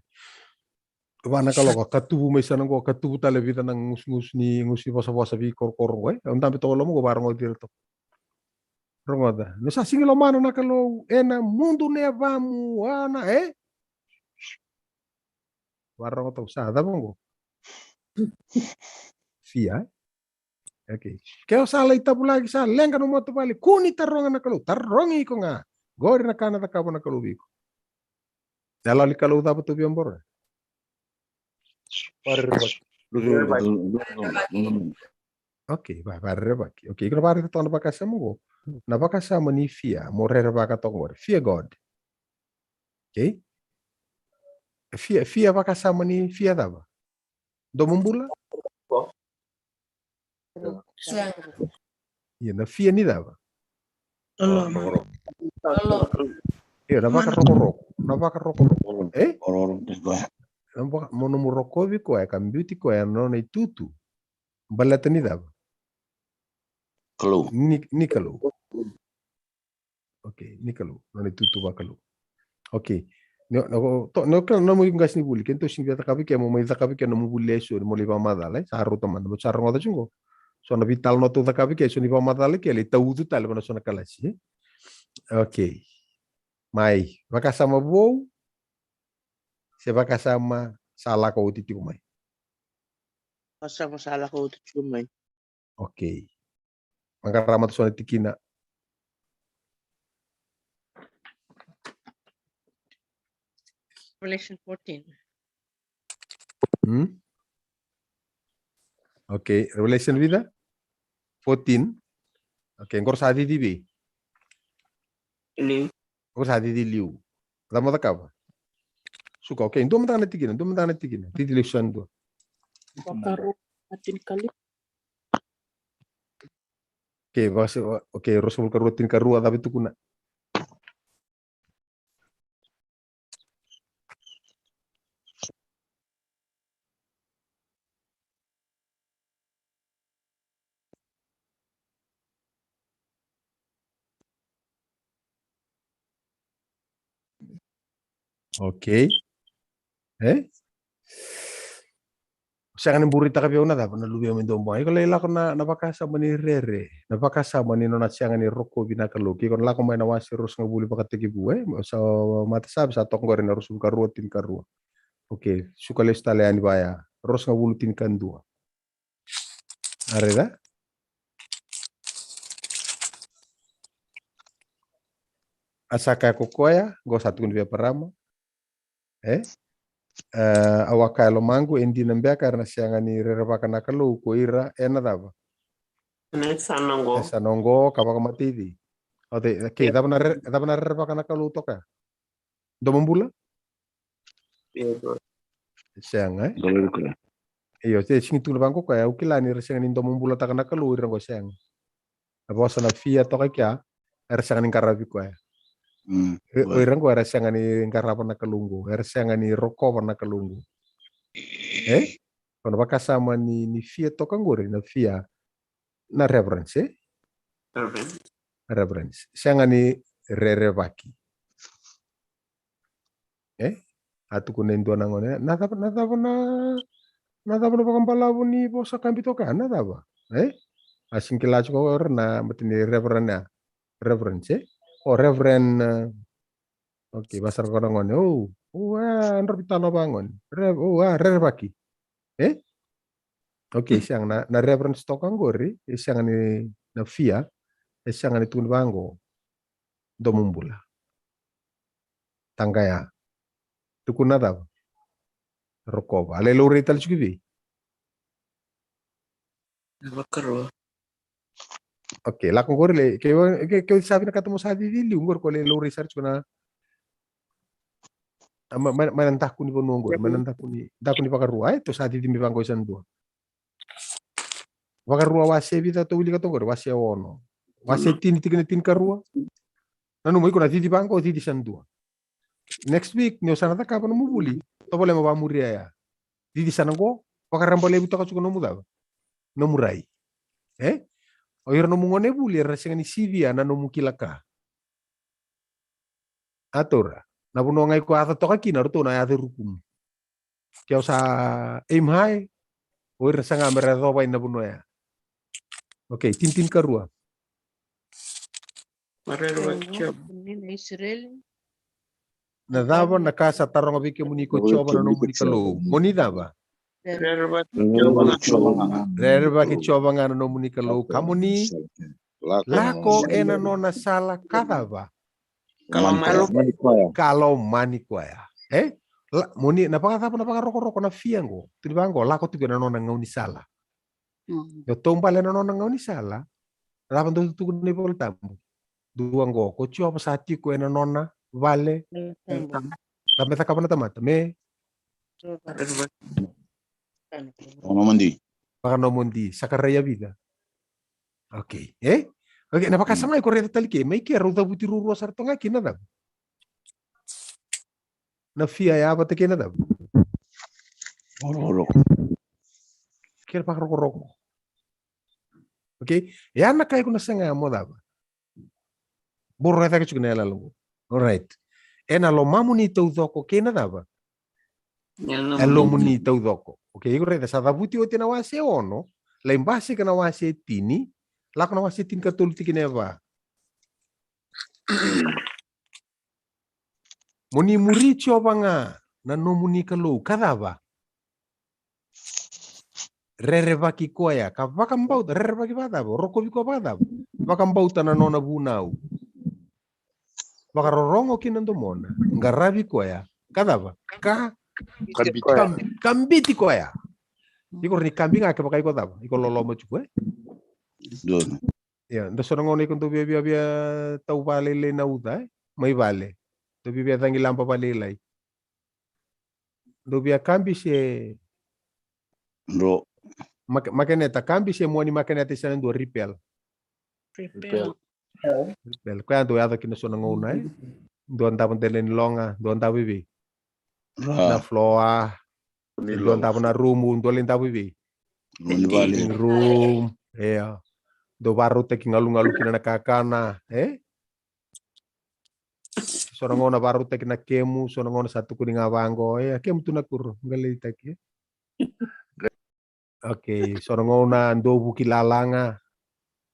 Wana kalau katubu mai sana go katubu tale vi tana ngus ni ngusi bosa vi kor unta beto lo mo barong dirto. Ronga da. Nesa singilo mana na kalau ena mundu ne vamu ana Barong to sa mongo. Fia. Okay. Kaya sala itabu lagi sa lenga no moto bali kuni taronga na kalu tarongi ko nga gori na kana takabo na kalu biko. Dala li kalu dapat tu biombor. Okay, barebaki. Okay, kena bare to na bakasa mo. Na bakasa mo ni fia, morrer baka to ngor. Fear God. Okay? Fia bakasa mo ni fia daba. Domumbula? Iya, na fia ni daba. Lolo. Iya, na baka roko. Orang tua. Mono murokovi ko kan beauty ko no na tutu. Balata ni daba. Kalau. Ni kalu. Okay, ni kalu. No na tutu ba kalu. Okay. No mo yung gas ni buli kento sing biata kapi ke mo mai kapi ke no mo buli so mo liba madale sa haru teman mo sarong ada chungo. So na vital no to kapi ke so ni ba madale ke le taudu tal no so na kalasi. Okay. Mai, bakasama bo se bakasama sala ko titi mai. Asa masalah ko tu cumai. Okay. Mangkaramat so na tikina. Revelation 14. Okay, Revelation vida 14. Okay, ngor sa di bi. Ini Ngor sa di liu. Damo da kaba. Suka okay, ndo mtana tikina. Titi lection do. wakaru atin kali. Okay, okay, Rasul karutin karua tapi tu kuna. Okay. Siya ng burita ka na dapat na lubiyo min dombo. Iko layla ko na napakasama ni Rere. Napakasama ni nonat siya ni Rocco binakaluki. Kung lako may nawasi ros nga buli pakatigi buwe. So matasab sa tong ko rin na rusul karuwa tin karuwa. Okay. Sukalis talian baya. Ros nga buli tin kandua. Areda? Asaka kukoya. Go satu kun via parama. Awaka lomangu endi nambia karena sianga ni rerapaka nakalu kuira ena dava. Sanongo kapaka matidi. Ote, okay, dava na rerapaka nakalu toka. Domumbula? Sianga Kalau Iyo, te singi tulu bangko kaya ukila ni sianga ni domumbula taka nakalu irango sianga. Aposa na fia toka kya, sianga ni karabi kaya. Oirang ko era sianga ni ngarapa na kalungu, era sianga ni roko na kalungu. Kono bakasama ni fia toka ngore na fia na reference, reference. Siya nga ni rerevaki. Atu kunendo nangone natapa na pakambalabu ni bosa kambito kana tapa. Asing kilacu ko na matini reference. Oh reverend oke basar ko ngone. Andor pitano bangon. Rerevaki. Oke, siang na reference tokang gori, siang ni na via, siang ni tun bango, domumbula. Tangkaya, tukun nada, rokova. Ale lori tal cukupi. Oke, lakon gori le, kau sabi na ketemu sabi dili, ungor ko le lori sar cuna. Manantak kuni ponongor, manantak kuni pakar ruai, to sabi di mi bango isan dua. Wakarua wase vita to wili katongor wase ono. Wase tin karua. Nanu mo ikona titi bangko titi sandua. Next week nyo sana ta kapan mo buli. To boleh mo muria ya. Titi sanango wakarambole buta ka no muda. No murai. O iro no mungone buli rasinga ni sivia na no mukilaka. Atora. Na puno ngai ko ata to ka kina to na ate rukum. Kaya sa aim high. O rasanga merado ba na puno ya. Oke, tin karua. Israel. Na dava na casa tarong abike muniko choba na no munika lo. Moni dava. Rerba ki choba nga na no munika lo. Kamuni lako ena nona sala kadava. Kalau manikwaya. Moni na roko na fiango. Tinibango lako tiga na nona ngauni sala. Yo tombale na nona ngauni sala. Rapan tu ni pol tambu. Dua ngoko choba sati ko ena nona vale. Tambe ta kapana tamata me. Baka no mundi sakaraya vida. Oke, Oke, napakasama ko reta talike may kero da butiru rosar to nga kinadab. Na fia ya ba te kinadab. Kira pak roko. Oke, ya na kay ko na sanga mo daba. Boro reta ke chukna lalu. Alright. Ena lo mamuni tau doko kinadaba. Elo muni tau doko. Oke, iko reta sa dabuti o tina wase ono, la imbase kana wase tini, la kana wase tin katul tikineva. Muni muri choba nga na no muni kalau kadaba. Rerevaki koya, ka vakambauta rerevaki badaba, rokobi ko badaba. Vakambauta na nona bunau. Vakarorongo kinando mona, ngarabi koya, kadaba. Kambiti koya. Iko ni kambing ake pakai ko daba. Iko lolomo chuko Ya, ndo sonongo ni kuntu bia tau vale le na uda, mai vale. Ndo bia tangi lampa vale lai. Ndo bia kambi se Ndo makeneta kambi se muani makeneta sana ndo ripel. Ripel. Kwa ndo yada kina sonongo na ndo anda pantelen longa, ndo anda bibi. Na floa. Ndo anda na room, ndo lenda bibi. Room. Yeah. Do baru teki ngalu-ngalu kina na kakana, Sonongona baru teki na kemu, sonongona satu kuning awango, kemu tu nakur, ngali teki. Oke, sonongona do buki lalanga,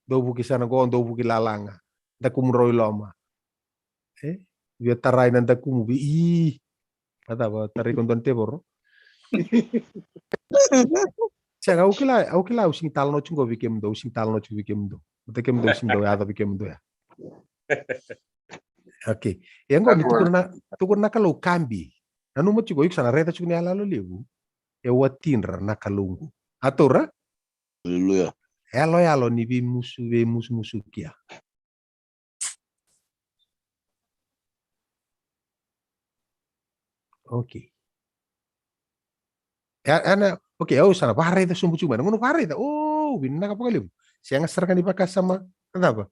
do buki sanago, do buki lalanga, da kumroi loma, Via tarai nanda kumubi, kata ba tarai konton tebor. Siang au kila using talno chungo bikem do using talno chungo bikem do. Bikem do using do ya bikem do ya. Oke. Yang kau ni tukur na kalau kambi. Nanu mo chungo yuk sana reta chungo ni alalo lewu. E watinra na kalungu. Atura? Haleluya. Alo ni bi musu kia. Oke. Ana oke, sana pareta sumbu cuma. Ngono pareta. Oh, binna kapag libu. Siya nga sarang di pakas sama apa?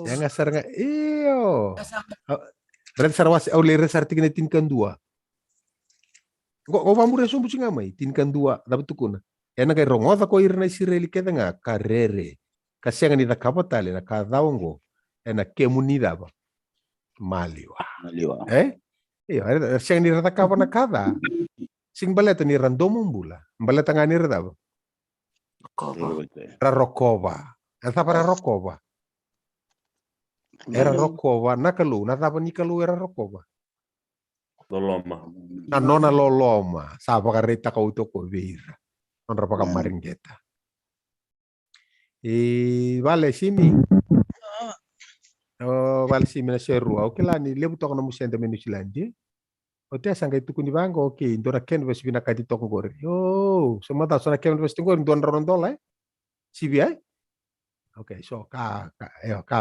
Siya nga sarang iyo. Red sarwas au lere sarti tin kan dua. Kok pamure sumbu cuma mai tin kan dua dapat tukuna. ena kai rongoda ko irna Israeli keda nga karere kasenga ni da kapatale na kadaongo ena kemuni daba maliwa Maliwa. iyo senga ni da kapa na kada sing baleta ni randomo mbula baleta ngani daba ra rokova esa para rokova era rokova nakalu na tapa nikalu era rokova Loloma. na nona loloma sapa kareta ka utoko veira non rapa maringeta vale simi vale simi na serua oke la ni lebu toko na musenda menusilandi ote sanga itu kuni bango oke ndora ken ves bina kati toko gore yo semata sona ken ves toko ndon rondola sibi oke so ka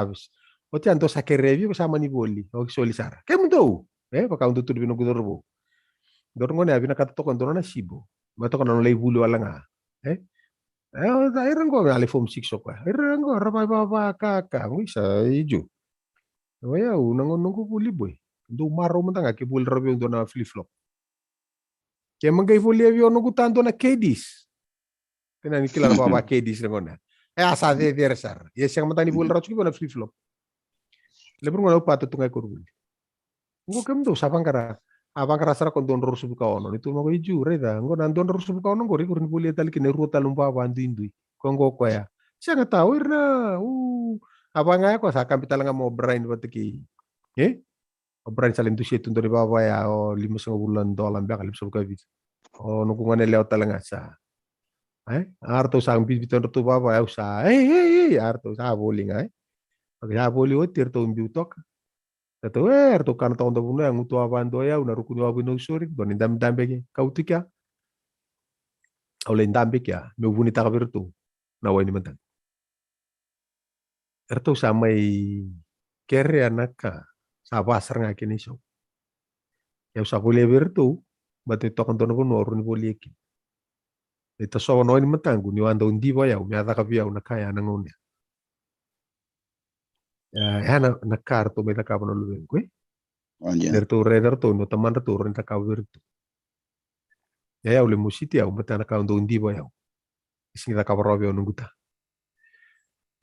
ves ote ando sakerevi sama ni boli oke solisara kemundo baka untuk tudu bino gudorbo dorngone abina kati toko ndona sibo bato kana lei bulu wala nga irango ale form 6 kwa irango rapa baba kaka wisa ijo waya nungu buli boy ndo maro mantanga ke bul rabi ndo na flip flop ke mangai buli avi nungu tanto na kedis kena ni kila baba kedis ngona asa de versar yes yang mantani bul rabi na flip flop lebur ngona pato tungai kurul ngo kem do sapangkara abang rasa kon don rusu buka ono itu mau iju reda ngo nan don rusu buka ono ngori kurin buli tali kene ruta lumpa bandu indui kongo ko ya siya nga tahu irna abang nga ko sa kapital nga mo brain batiki brain salin tu siya tundo baba ya o $5 bulan mbak kalip suka bit o nukungan leo talanga sa arto sang bit biton tu baba ya usa arto sa boli nga pag sa boli o tirto umbiutok Tato erto kan taon da buno yang utu abando ya una rukuni wabino suri don indam dambe kautika ole indambe ya me buni ta virtu na wani mantan erto samai kere anaka sa basar nga kini so ya sa bole virtu bate to kan don buno runi boli ki ito so no ni mantan guni wanda undi ba ya umya ta kapia una kaya nangonya na karto beta kapano luwen kwe derto rederto no taman reto renta kavirtu ya ule musiti au meta na kaundo undibo ya isinga kabarobe onunguta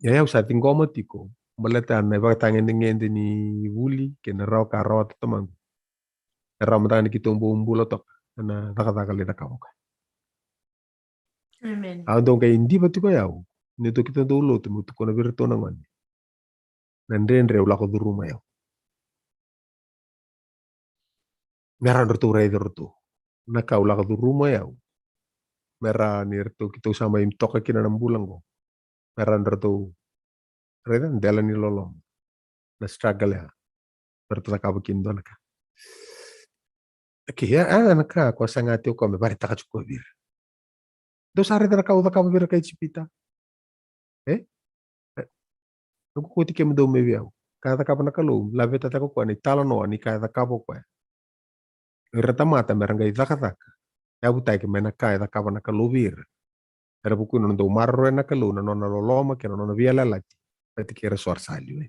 ya usa tingomo tiko baleta na ba tangen ngende ni wuli ke na raw ka raw tamang raw mata ni kitombo umbulo tok na taka le na kawoka Amen. ando ga indibo tiko ya ni to kita do lo tumu ko na virtu na ngani nandendre ula ko duruma ya meran retu rederto na kaula ka duruma ya mera nirto kita sama im toka kina nam bulang ko meran retu redan dela ni lolom na struggle ya bertu ka bakin don ka ya ana ka ko sangati ko me bari taka chuko bir do sare dara ka uda ka bir ka chipita Nuku kuti kem do me viau kada ka na kalu la veta ta ko ni talo no ni kada ka bo kwa reta mata merangai zakata ya butai ke mena kai da ka na kalu bir era buku no do marro na kalu no na loloma ke no via la lati peti ke resor salio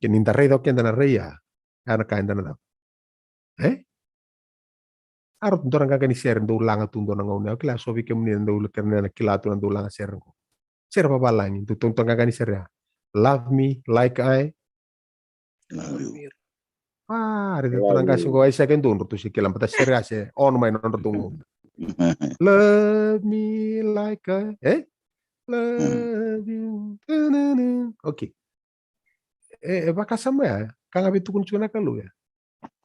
ke ninda rei do ke na reia ana ka ndana da aro ndora nga ni ser ndo langa tundo na ngone akla so vi ke mni ndo kerne na kilatu ndo langa ser ko ser pa balangi tu tonton nga ni ser ya love me like I ada turang kasih gue aisyah kan tuh tuh sih kilam peta ser ya on main on tunggu love me like I love you oke baka sama ya kang abi tukun cuna kalau ya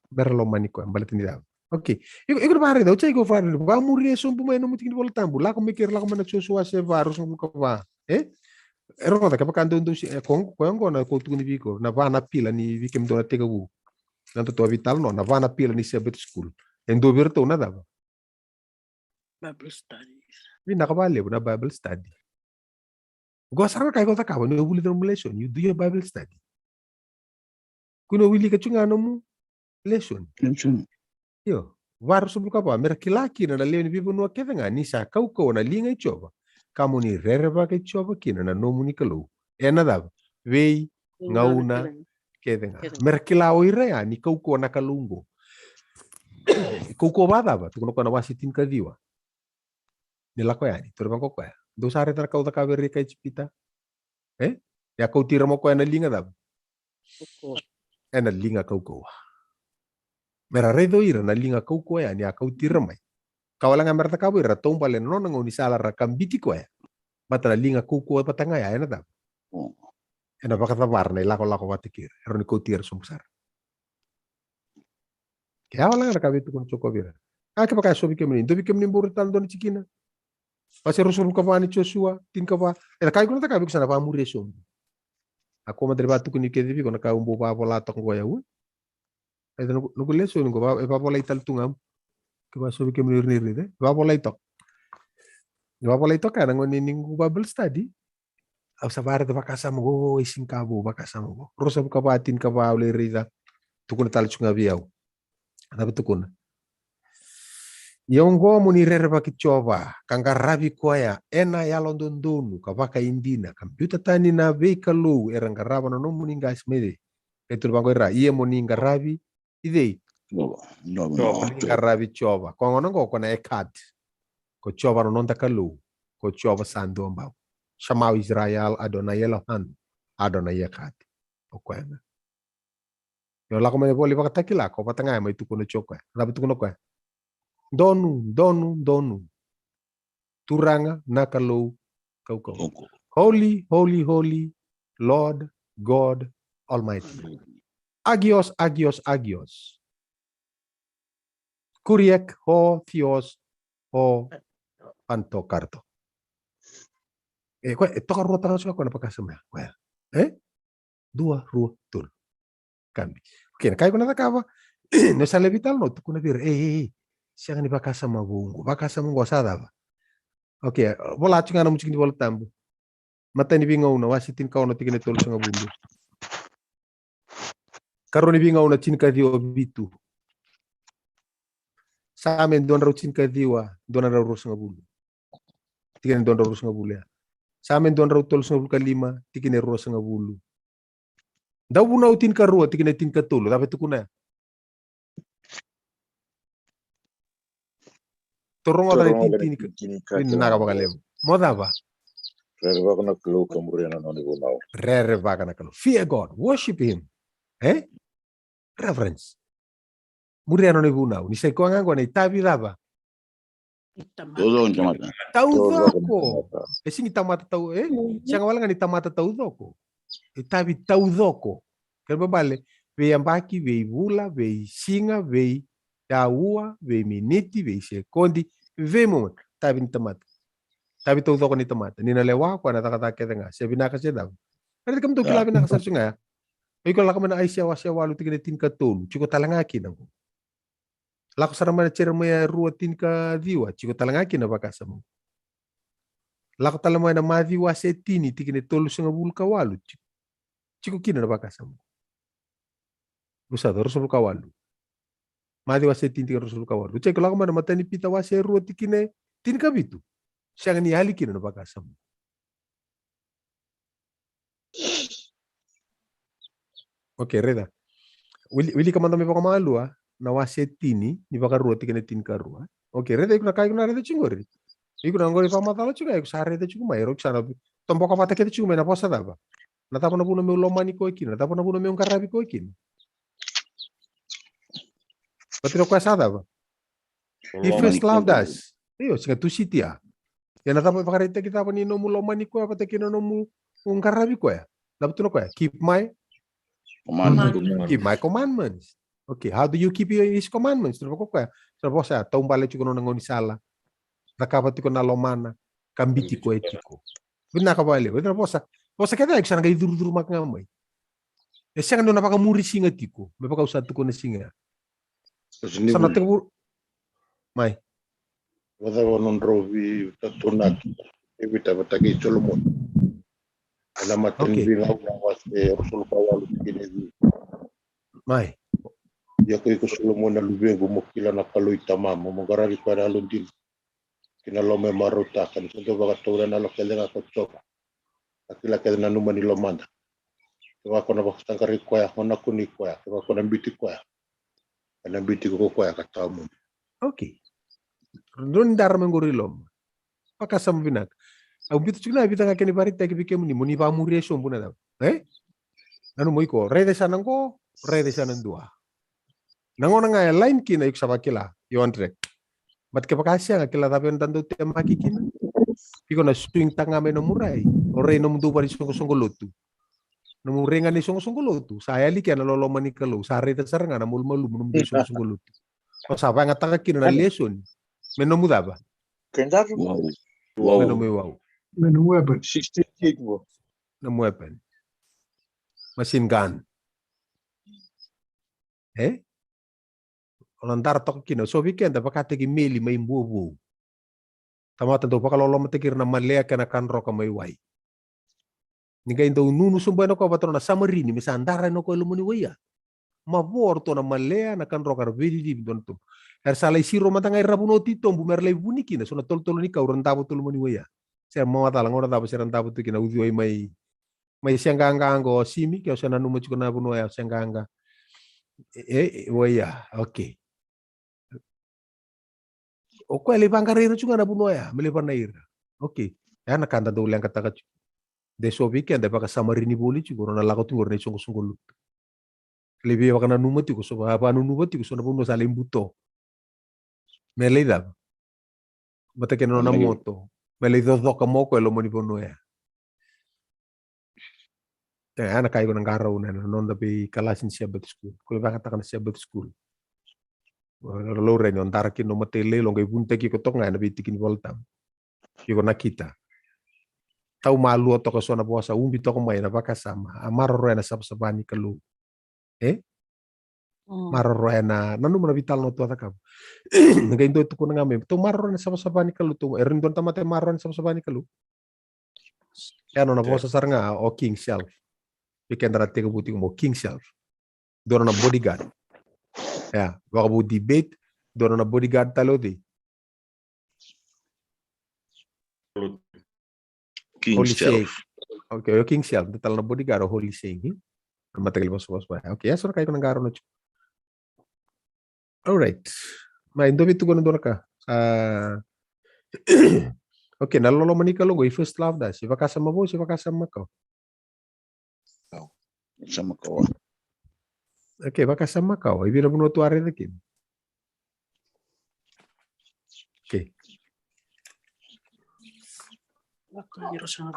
berlomani ko balik ini dah oke ikut bahari dah ucai gue bahari ba muri sumpu main mutin bola tambu lah aku mikir lah mana suasuase baru sumpu kapa ero kata kapa kanto untuk si kong na ko tukuni biko na vana pila ni vikem do na tega bu nanto to vital no na vana pila ni sebet school endo virtu na dava Bible studies. Vina kabale na Bible study go sarana kai kota kawa no buli lesson you do your Bible study kuno wili ka chunga no mu lesson yo varu subu kapa merakilaki na leo ni bibu no keva ngani sa kau na linga ichoba kamu ni rereba ke choba kina na nomu ni kalu ena dava vei ngauna kedenga merkila oire ya ni kau na kalungo kau bada ba tu kono wasitin kadiwa Nila ko yani, turo bang ko ya. Do sare tar kau takaweri kay chipita. Ya kau tira mo ko na linga dab. Uko. Na linga kau. Mera redo ira na linga kau ya ni kau tira mai. Kawalang merta kau ira tombale no ngo ni sala rakambiti ko ya. Mata na linga kau patanga ya na dab. Na bakata warna lako watikir. Ero ni kau tira sumbusar. Kaya wala nga nakabito ko choko bira. Ake pa kaya sobi kemni. Dobi kemni buritan do ni chikina. Pasi rusul ka pa ni Joshua, tin ka pa. Kaya ko na takabi ko sana pa muri som. Ako madre batu ko ni kedibi ko nakaumbo pa pola to ko ya u. Nugo leso ngo ba pa pola ital tungam. Ke ba sobi kemni rirni de. Ba pola itok. Ba pola itok kana ngoni ningu Bible study. Au sabare de bakasa mo isin kabo bakasa mo. Rosa ka pa tin ka pa ule rida. Tukuna tal chunga biau. Tapi tukuna. Yongo muni rerba kichova kanga rabi kwaya ena ya londondonu kabaka indina computer tani na veikalu eranga raba no muni ngas mede etur bango era iye muni ngarabi ide No. ngarabi chova kongono ngo kona ekat ko chova no nonta kalu ko chova sandomba shamau Israel adona Elohan adona yekat okwena yo la komene boli bakatakila ko patanga mai tukuno chokwa rabi tukuno kwa Donu. Turanga nakalo kau. Holy, Lord God Almighty. Agios. Kuriek ho Theos ho Pantokarto. Toka rua tangan suka kau napaka semua. Dua rua tul. Kambi. Oke, kai kau nataka no sale vital no tu kuna dir. Siang ni bakasa mabungu asada ba. Oke, bola cunga na mucing di bola tambu. Mata ni bingau na wasitin kau na tikene tol sanga bundu. Karo ni bingau na cin ka dio bitu. Samen don rau cin ka diwa, don rau sanga bundu. Tikene don rau sanga bulu ya. Samen don rau tol sanga bulu kalima, tikene rau sanga bulu. Dau bunau tin ka rua, tikene tin ka tolo, tapi tukuna. Torong ada tini naga bagalem. Moda ba? Rere bakana kalau. Fear God, worship Him. Reverence. Muriano ni bunau. Ni seko ngango ni tabi daba. Tau doko. Singi tamata tau siang wala nga ni tamata tau doko. Tabi tau doko. Kerba bale. Vei ambaki, vei bula, vei singa, vei daua, vei miniti, vei sekondi. Vemo tabi ni tamata. Tabi tau doko ni tamata. Ni nalewa ko na takatake nga. Sabi na kasi daw. Pero kam to kilabi na kasal nga. Iko la kamana ay siya walu tigene tin ka tolu. Chiko talangaki na mo. Lako sarama na chera mo ya rua tin ka diwa. Chiko talangaki na bakasa mo. Lako talamo na madiwa setini tigene tolu sa nga bulu ka walu. Chiko kina na bakasa mo. Busado rosul ka walu. Madiwa setini tigene rosul ka walu. Chiko lako mana matani pita wase rua tigene tin ka bitu. Siya ni hali kina na bakasa mo. Oke, reda. Wili kamanda me baka malu na wasetini ni baka rua tigene tin ka rua. Oke, reda ikuna kai kuna reda chingori. Ikuna ngori pa matalo chuga iku sa reda chuga mai rok sana tomboka pata kete chuga na posa daba. Na tapo na buna me lomani ko ikina, na tapo na buna me ungarabi ko ikina. Patiro kwa sa daba. He first loved us. Iyo, singa tu sitia. Ya na tapo baka reda kita pa ni no mu lomani ko pa tekino no mu ungarabi ko ya. Dapat ko ya. Keep my commandments. Okay, how do you keep his commandments? Terus ko kaya, terus saya tombale chuko no ngoni sala. Nakapati ko na lomana, kambiti ko etiko. Bina ka bale, bina posa kaya eksana kay duru makamay. Siya no napakamuri singa tiko, may pakausat ko na singa. Sana tiko may. Wada wanon rovi tatunak, ibita batagi Solomon. Alamat rin awas Rasul Kawal kinedi. May. Ya ko Solomon na lubeng gumukila na kaloy tamam magarari para lundin. Kinalome maruta kan sundo baga tora na lokele nga kotsok. Akila kele na numani lomanda. Kaya ko na bakstang kari ko ya hona kuni ko ya. Kaya ko na biti ko ya. Kana biti ko ya katamu. Okay. Doon dar mengurilom. pakasam binak. Au bitu chuna bita ngakeni parita ki bikem ni muni pa muri so buna da. Anu mo iko rede sanango rede sanandua. Nangona nga line kina yuk sabakila yo Andre. Mat ke pakasya ngakila tapi tando tema kikina. Piko na swing tanga me no murai. Ore no mundu pari songo lotu. No murenga ni songo lotu. Saya li kana lolo manikalo. Sare ta saranga na mulmalu no mundu songo lotu. O saba ngataka kina na lesson. Meno mudaba. Wow. Meno me wow. Menu weapon. 16 gig mo. Na weapon. Machine gun. Olandar tok kino so weekend apa kate ki meli mai mbubu. Tamata do pakalo lo matekir na malea kana kanro ka mai wai. Ninga indo nunu sumba no ko batro na samarini misandara no ko lumuni waya. Mavor to na malea na kanro ka vidi di don to. Her salai siro matanga rabuno tito mbu merle buniki na so na tol ni ka uran tabo to lumuni waya. Ser mo atala ngora tabo ser tabo to kina uzi mai senganga ngo simi ke so na numu chukuna buno ya senganga. Waya, okay. O ko ele bangarero chunga na buno ya, mele panaira. Okay. Ya na kanda do lang kataka. De so weekend de baka samarini boli chugoro na lako tungor ne songo songo lut. Lebi baka na numati ko so ba numati ko so na buno sa limbuto. Mele da. Mata ke no na moto. Mele do ka moko elo moni buno ya. Ya na kai ko nang garaw na non da be kalasin siya bat school. Ko baka taka na siya bat school. Lo renyo antara kino matele lo ngai bunte ki kotok ngai na bitikin voltam. Kiko nakita. Tau malu to ko sona bosa umbi to ko mai na baka sama. Amaro na sabsabani kalu. Maroro na nanu mana vital no to atakam. Ngai ndo to ko ngame. To maroro na sabsabani kalu to erindon tamate maroro na sabsabani kalu. Ya no na bosa sarnga o king shelf. Pikendra tega buti mo king shelf. Dono na bodyguard. Ya, baka bu debate doon na bodyguard talo di. King Shelf. Okay, King Shelf. Tal na bodyguard o Holy Saying. Matagal mo sa ba. Okay, so kayo nang garo na. All right. May indo bitu ko na doon ka. Okay, nalolo manika logo first love da. Siya kasama mo, siya kasama ko. Sama ko. Okay, baka sama kau. Ibi na puno tuare nakin. Okay.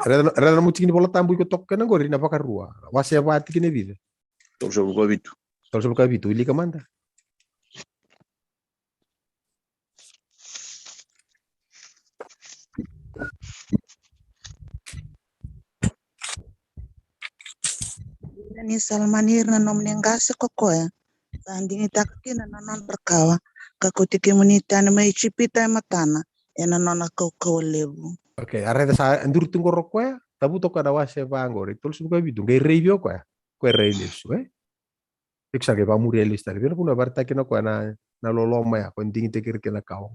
Rada na muti kini bola tambu ko tok kana gori na baka rua. Wase wati kini vida. Tol sa ko bitu. Tol sa ka bitu ili kamanda. Ni salmanir na nom nengase kokoya. Sandini takina na non rakawa. Kakutiki munita na may chipita matana. Ena nona koko lebu. Okay, arreda sa andur tungo rokoya. Tabu to kada wase bangori. Tol sa ka bitu. Ngai review ko ya. Ko reilis, Iksa ke pamuri elis tadi. Pero puno barta kino ko na loloma ya. Ko ndingi tekir kena kau.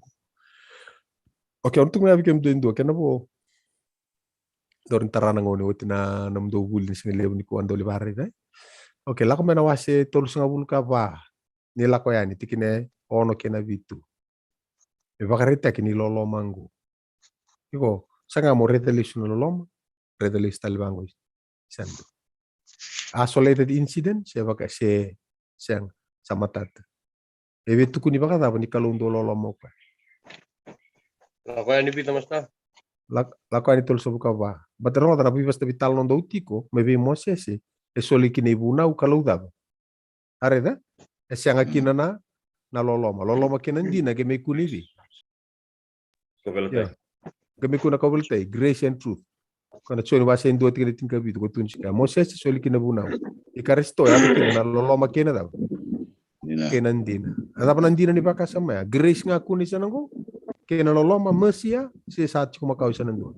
Okay, untuk ngabi kem do kena bo. Dorin tarana ngoni woti na namdo bul ni single ni ko ando libare dai. Okay, lako mena wase tol singa bul ka ba. Ni lako ya ni tikine ono kena bitu. E bakarita kini lolo mango. Iko sanga mo retelis no loloma. Retelis talibango. Sendo. Isolated incident siya baka siyang samatat. E bitu kuni baka tapa ni kalundo loloma pa. Lako ya ni pita masta. Lako ani tol sabuka ba. Baterong na bibas tabi tal non dautiko, maybe mo sesi. E soli kini buna u kaludab. Areda? E siyang akina na loloma. Loloma kinandi na game kunivi. Koveltai. Game kuna koveltai. Grace and truth. Kana choni wasa indo ati kini tingka bitu ko tunchika. Mo sesi soli kina buna. Ikaristo ya kina na loloma kina dab. Kinandi na. Ada panandina ni baka sama ya. Grace nga kuni sanango. Kina loloma mercy ya. Si saat kumakau sanango.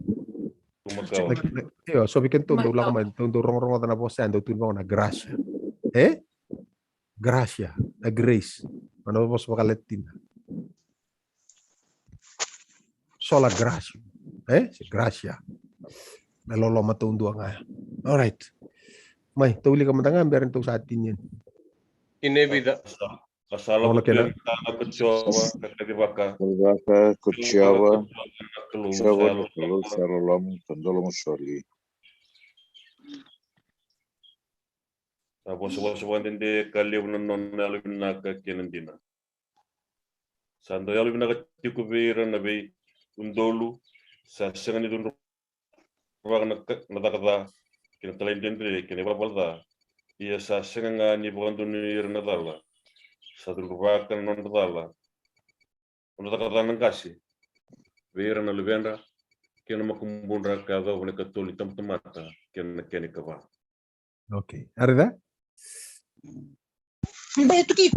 Yo, so bikin tundo lang man tundo rong na po sa ando tundo na gracia. Gracia, na grace. Ano po sa Latin? Sola gracia. Si gracia. Nalolo matundo nga. All right. May tuli ka matanga berin to sa atin yan. Kine vida. Kasala Ono kena. kutuyang kecoba kakakibaka. Kalvaka Kuchava Kelu Chava salo Kalu Salolam Tandolong Soli. tapos wandende kaliw non alubina ka kenandina. Sando alubina ka tikubira na be undolu sa sengani dun ruwag na takada kinatalain dendre kinibalbalda. Iya sa senganga ni bukandunir na dala. Sa ruwag ka non dala. Ono takada ng kasi. Vera na lubenda kena makumbundra ka daw na katuli tamtamata kena ka. Okay. Arida? Betuki.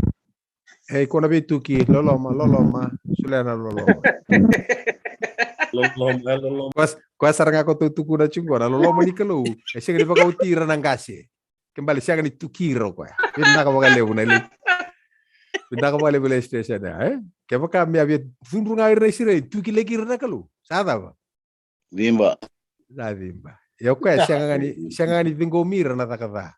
Kona bituki loloma sulena loloma. Lolom. Kuas sarang ako tutuku na chungora loloma ni kalau. Siya ni baka utira nang kasi. Kembali siya ni tukiro ko. Pinda ka magalew na li. Pinda ka magalew station na. Kaya baka mi abit funru nga iresire tuki lekir na kalau. Sada ba? Dimba. Zadimba. Yo kwa siya nga ni bingo mira na takada.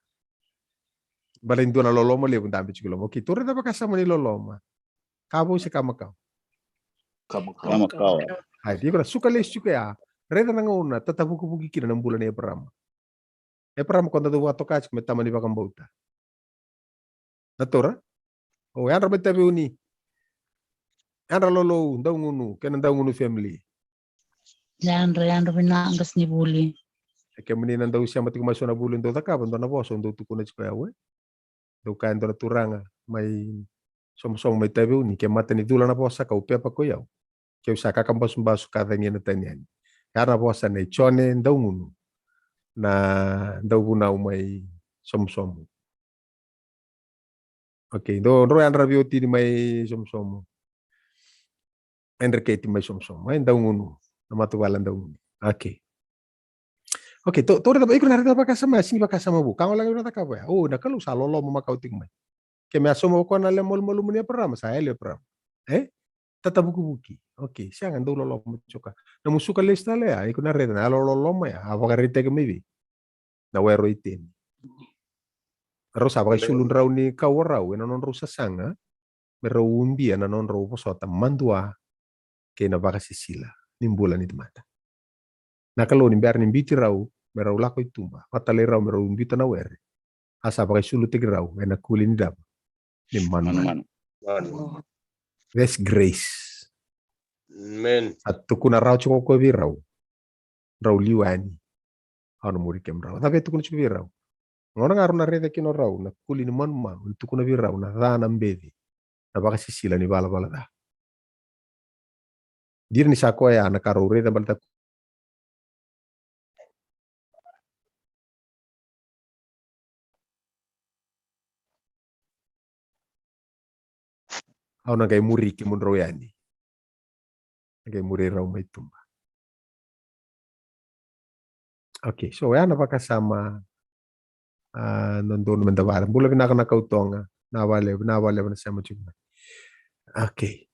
Balindona loloma lebu ndambi chikulomo. Kitore da baka sama ni loloma. Kabo si kamakau. Kamakawa. Hai dia kena suka les juga ya. Reda nang una tata buku kira nang bulan Abraham. Abraham konta do wato kach me tamani bakam bauta. Natora? Oh, yang rabe tabe uni. Yang lolo ndang unu, kena ndang unu family. Yan binangas ni Buli. Ke menina ndau siya mati kumaso na bulun do taka bando na boso ndo tukuna chika yawe. Do kain do turanga mai som mai tabe uni ke mata ni dula na bosa ka upe pa ko yau. Ke usaka kambas mbasu kadang yana tanyani. Karena bosa ne chone ndau unu. Na ndau buna umai som. Okay, do ro yang rabio ti mai som. Enrique ti mai som. Mai ndau unu. Nama tu wala ndau unu. Okay. Okay, to da ba ikon harita ba kasama singi ba kasama bu. Kang lang na ka ba. Oh, nakalu sa lolo mo makau ting mai. Ke me asomo ko na le mol munia perama sa ele perama. Tata buku-buki. Oke, siya nga daw lolo mo chuka. Namusuka lista le ya, ikon harita na lolo mo ya. Apa karita ke maybe. Na wero itin. Terus apa sulun raw ni kawaraw, non rusa sanga. Meraw umbia na non raw po sa mandua. Kaya na baka sisila. Nimbulan ni mata. Nakalo ni biar ni biti raw, meraw lako itumba. Matali raw meraw umbita na were. Asa baka sulutig raw, na kuli ni dab. Ni man. That's grace. Amen. At tukuna raw chuko ko raw. Raw liwani. Ano muri kem raw. Tapi tukuna chuko raw. Ngora ngaron na rede kino raw na kuli ni man tukuna raw na dana mbedi. Na baka sisila ni bala da. Dir ni sako ya na karo rede balta. Au na kay muri ki mun raw yani. Kay muri raw may tumba. Okay, so yan napakasama nandun mandawaran. Bula pinaka-nakautonga. Nawale na siya mo. Okay.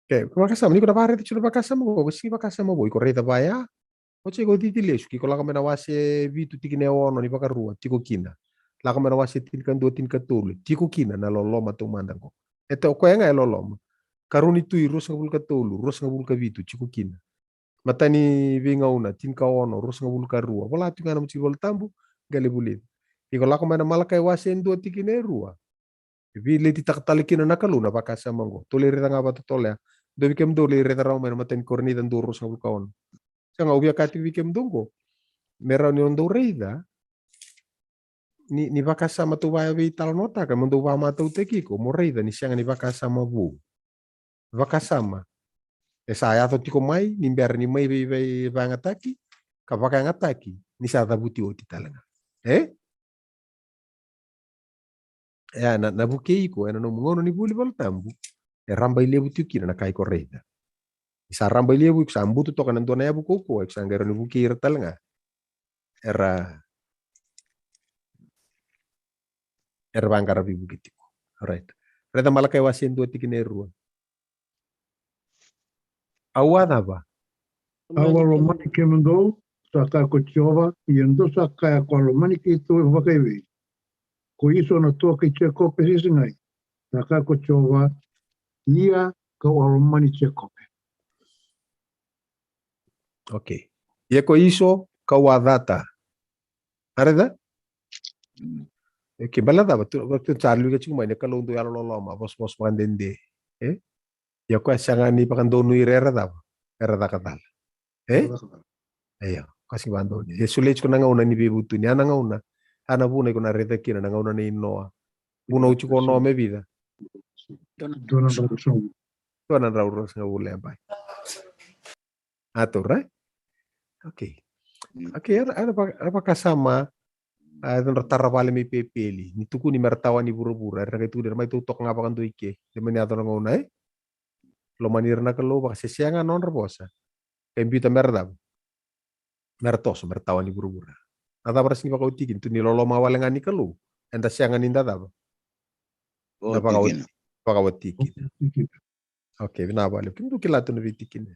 Okay, makasama. Ni ko naparit ito napakasama ko. Kasi makasama ko. Iko reta ba ya? O chico titiles. Kiko lang kami nawasi vitu tikineono ni pakarua. Tiko kina. Lang kami nawasi tinkan dua tinkan tuloy. Tiko kina na loloma tumandang ko. Ito ko nga loloma. Karun ito irus nga bulka tulo. Rus nga bulka vitu. Tiko kina. Mata ni vingauna, tinka ono, rus nga bulka rua. Wala ito nga naman si Voltambu, galibulit. Iko lako may na malakay wasin doon tikine rua. Ibili titakatalikin na nakaluna pakasama ko. Tulirita nga ba ito tolya? Do bikem do, lirita raw may na matin kornitan do rus nga bulka ono. Siya nga, ubya kati bikem do ko. Meron yung do reida, ni pakasama tuwaya vital nota, ka mundo wa matuteki ko, mo reida, ni siya nga ni pakasama bu. Pakasama. Saya to tiko mai nimbiar ni mai vai ngataki kapaka ngataki ni sa tabuti oti talaga ya na buke iko no ngono ni buli baltambu ramba ile buti kina na kai korreda isa ramba ile bu sambu to kan ndona ya buko ko eksangero ni buke talaga era bangara bi bukiti right reda malakai wasin do tikine ruwa awada ba Awalomani kemendo saka kochova yendo saka kolomani kito vakevi. Ko iso na toke che ko pesisingai. Saka kochova ia ka waromani chekope. Okay. Ia ko iso ka wadata. Areda? Okay, balada waktu Charlie ka cuma ini kalau untuk yalo lama bos mandende. Ya ko sangani pakandonu irera da. Era da katal. Ayo, kasih bantu. Ya sulit ko nanga una ni bibutu ni nanga una. Ana buna ko na reta kina nanga una ni noa. Buna uchi ko no me vida. Dona Rausong. Dona Rausong nga ule bay. Ato, right? Okay. Okay, apa kasama don tarabale mi pepeli. Ni tuku ni mertawa ni buru-buru. Era itu der mai tutok ngapa kan tu ike. Demani ato nanga una lo manir na kalo baka sesianga non rebosa. Kembita merda. Mertos mertawa ni buru-buru. Nada beras ni baka utikin tu ni lolo mawalengan ni kalo. Enda siangan inda daba. Oh, tikin. Baka utikin. Okay, vinabale. Kintu kilato na vitikin.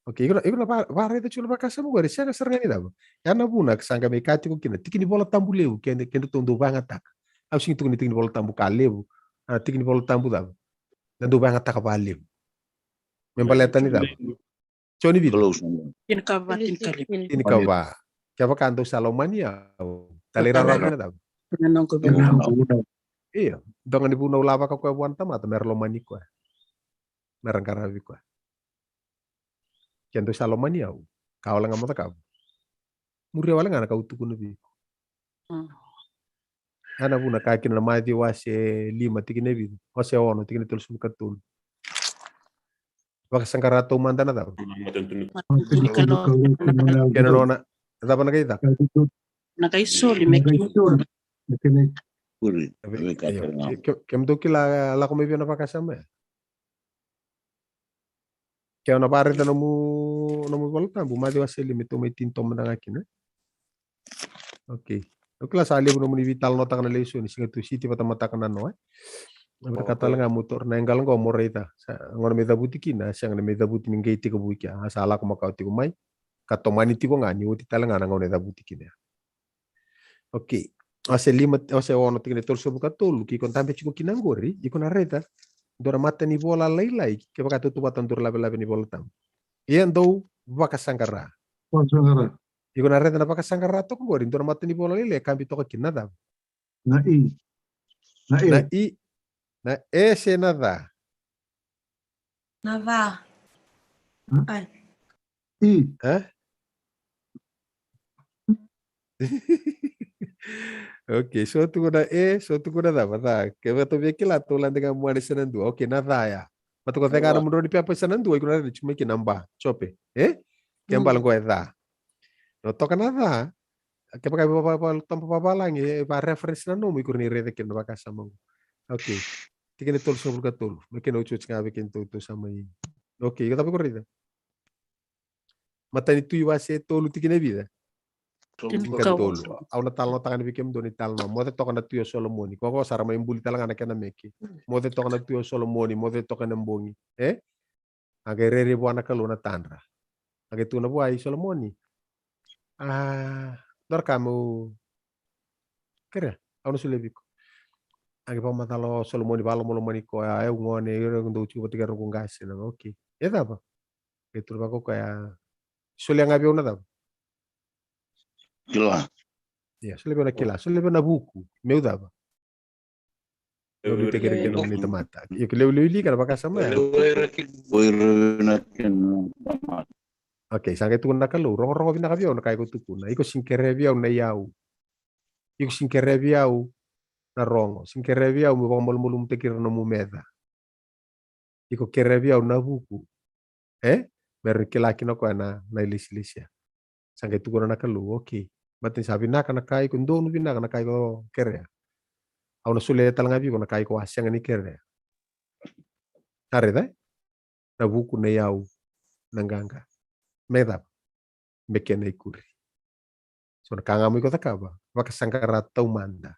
Okay, iko na para ito chula baka sa mugari siya kasarangani daba. Yana buna kasanga may kati ko kina. Tikini bola tambu lewu kende tondo banga tak. Au sing tukuni tikini bola tambu kalewu. Tikini bola tambu daba. Nando banga tak ba lewu. Membaleta ni daba. Choni vid. Tin ka ba tin kalip. Ini kau ba. Kaya kanto Salomania. Talira na daba. Nanong ko ba? Iya, dengan ibu naulava ka kwa buan tamata merlomani kwa. Merangkaravi kwa. Kento Salomania. Kau lang amata kau. Muria wala ngana kau tuku nabi. Ana buna kakin na mai di wase 5 tikin nabi. Wase ono tikin tul sum katul. Waka sangkarato mandana daw. Kena nona. Dapat na kita. Nakaisoli meki. Kem tu kila la kome na pakasama. Kaya na pare ta nomu volta bu madi waseli meto may tintom na ngakin. Okay. Okla sali bu nomu ni vital nota kana leso ni singa tu siti patamata kana no. Berkata nga motor na enggal ngo moreta. Ngor meta butikina siang na meta buti ning gate ko buika. Asala ko makauti ko may katomani ti ko ngani uti talanga ngo na butikina. Okay. Ose ono tingene tolso buka tolu ki kon tampe chiko kinangori iko na reta dora mata ni bola lai ke baka tutu batan dur labe ni bola tam ien do baka sangara iko na reta na baka sangara to ngori dora mata ni bola lai kambi to kinada na se nada Nava. Okay, so tu kuna so tu kuna da bata. Kaya to be kila to lan dengan muani sanandu. Okay, nada ya. Matu ko teka mundo ni pia sanandu ikuna ni chuma kinamba. Chope. Kaya balang ko eda. No to kanada. Kaya pa tampo pabalang pa reference na no mo ikuna ni rede kin baka sama. Okay. Tikin tol so bulga tol. Mekin uchu nga bikin to sama yi. Okay, kata ko rede. Mata ni tu iwase tolu tikin vida. Tolu. Au na talno tangan bikem doni talno. Mode toka na tuyo Solomoni. Koko sara may imbuli talang anak na meki. Mode toka na tuyo Solomoni. Mode toka na mbongi. Agerere bu anak kalu na tanra. Age tu na bu ay Solomoni. Dor kamu. Kira. Au na sulebiko. Age pa matalo Solomoni balo molomoni ko ay ngone yoro ndo chuko tiga ro ngase na. Okay. Eta ba? Itu ba ko kaya sulia ngabi una da. Kila. Ya, sulle na kila, sulle na buku. Meu dava. Eu não tenho que não me mata. Eu que leu li cara baka sama. Okay, sange tu na kalu, rongo bina kabio na kai ko tuku na. Iko sinkerebia na yau. Iko sinkerebia na rongo. Sinkerebia mo bang molmulum tekir na mumeda. Iko kerebia na buku. Mer kilaki no ko na ilis-ilisya. Sange tu na kalu, okay. Batin sabi na kana kai ko ndo no bina kana kai ko kere. Au na sule talanga bi ko na kai ko asyang ni kere. Tare da? Na buku na yau nanganga. Meda. Mekene ikuri. So na kanga mo ko takaba. Baka sangkara tau manda.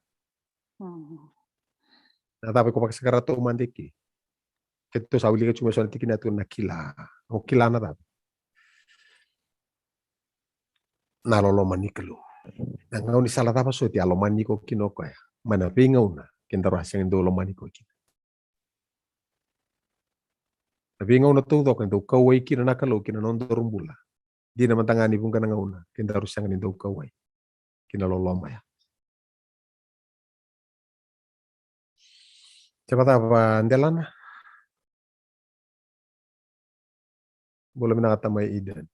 Na tabi ko baka sangkara tau manda ki. Keto sauli ka cuma so tiki na tu na kila. O kila na tabi. Na lolo manikelo. Nangau ni salah tapa so ti alomani ko kinoko ya. Mana pinga una. Kenda roh sing do lo mani ko kina. Tapi ngau na tu do kan do kawai kina nakalo kina non rumbula. Di na matangani pun kana ngauna. Kenda roh sing do kawai. Kina lo loma ya. Cepat apa andelana? Boleh menangata mai idan.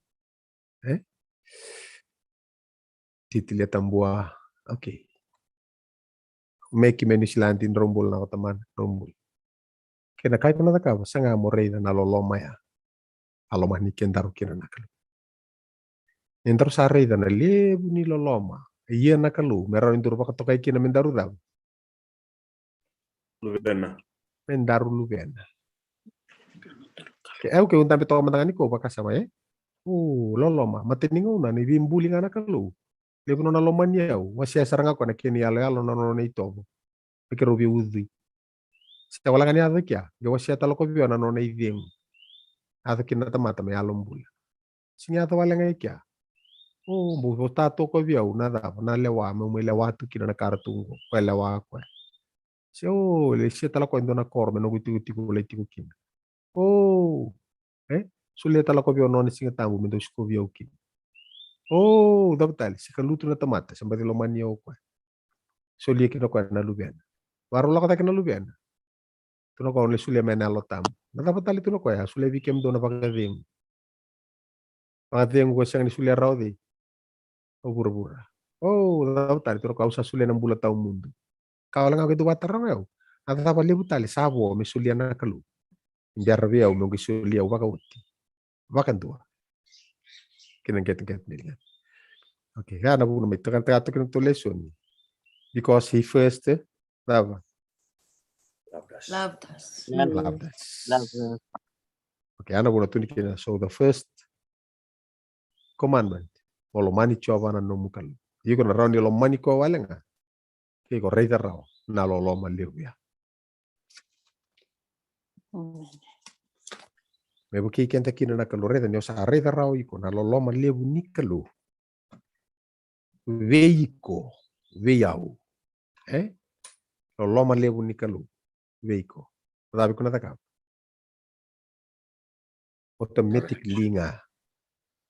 Titilia tambua. Okay. Meki menisilantin rombol na teman rombol. Kena kai puna taka sanga morei na loloma ya. Aloma ni kendaru kina nakalu. Entar sare na lebu ni loloma. Iya nakalu. Merau indur pakatokai kina mendaru daw. Lubena. Mendaru lubena. Ke unta beto matangani ko baka sama ya. Loloma. Matiningo na ni bimbuli nga nakalu. Lebu na loloma niya. Wasya sarang ako na kini alo na ito. Pikir ubi udhi. Sa wala nga niya kya. Gawa siya talo ko biyo na no na ideng. Ato kinatamata may alombula. Sinya to wala nga kya. Buho tato ko biyo na dapo na lewa mo may lewa to kina na karatungo. Kwa lewa ko. Siya le siya talo ko ndo na korme no guti ko le tiko kina. Sulit talo ko biyo no ni singa tambo mendo ko biyo kina. Dapat si kaluto na tamata sampai lo manyo ko. Sulit kina ko na lubian. Baru lo kata kena lubian. Tuno ko le sulia mena lo tam. Na dapat tali tuno ko ya sulia bikem do na pagkadim. Pagkadim ko siyang ni sulia raw di. Bura-bura. Dapat tali tuno ko usah sulia ng bulat taong mundo. Kau lang ako ito batar raw. At dapat libu tali sabo may sulia na kalu. Biar biyaw mo gisulia waka uti. Wakan tua. Kinang-get nila. Okay, kaya na po may takan-takan kinang because he first Loved us. Okay, ano po natunik na. So the first commandment, lo mani choba na nomukal. Iko na raw ni lo mani ko wala nga. Iko rey raw na lo maliwya. May buki kenta kina na kaloreda niyo sa rey raw iko na lo maliw ni kalu. Veiko, veyaw. Lo maliw ni kalu. Veiko. Sabi ko na taka. Automatic linga.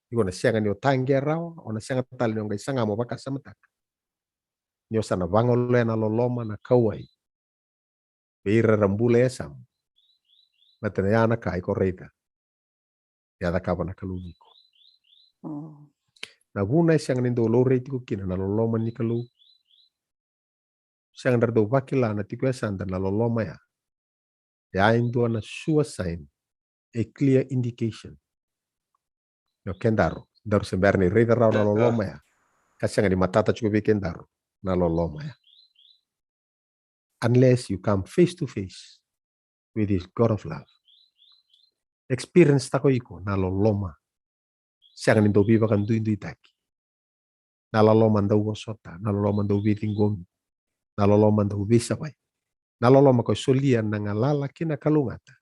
Iko na siya nga niyo tangge raw o na siya nga tali niyo nga isang mo baka sa matak. Niyo sa nabangol na loloma na kaway. Beira rambula esam. Matanayana ka iko reita. Yada ka pa na kalugi ko. Naguna siya nga nindo lo reiti ko kina na loloma ni kalu. Siya nga dardo bakila na tiko esanda na loloma ya. Ya indo na sure sign. A clear indication. No kendaro. Daru semberni reita raw na loloma ya. Kasi nga di matata chuko bi kendaro na loloma ya. Unless you come face to face with this God of love. Experience tako iko na loloma. Siya nga nindo biba kan duin taki. Na loloma ndaw wasota. Na loloma ndaw bitingomi. Na loloma ndaw bisabay. Na loloma ko solian na ngalala kina kalungata.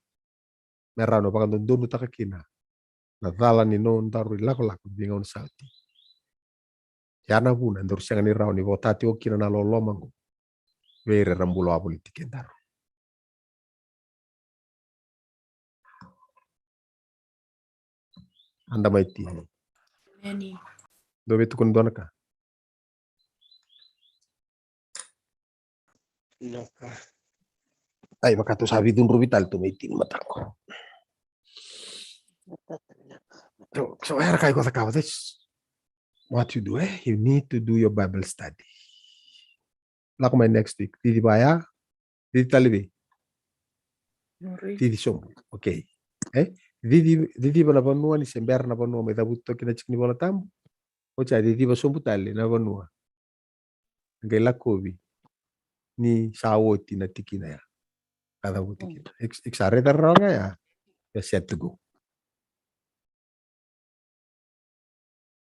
Merano bakan dondo taka kina. Na dala ni non daru lako-lako bingaw na sauti. Yana buna ndur siya nga ni raw ni votati o kina na loloma ngo. Vere rambulo a politik endaro. Anda maiti. Many. Dove tu kun dona ka? Naka. Ay, baka to sabi dun rubital to maiti mata ko. So here kay ko sa kawa. That's what you do. You need to do your Bible study. Like my next week. Didi baya? Didi talibi? Didi sombo. Okay. Didi ba na banua ni sember na banua may tabuto kinachik ni bola tambo. O cha didi ba sombo tali na banua. Ngay lakobi ni sawoti na tiki na ya. Kada buti kita. Iksare tarra nga ya. Ya set to go.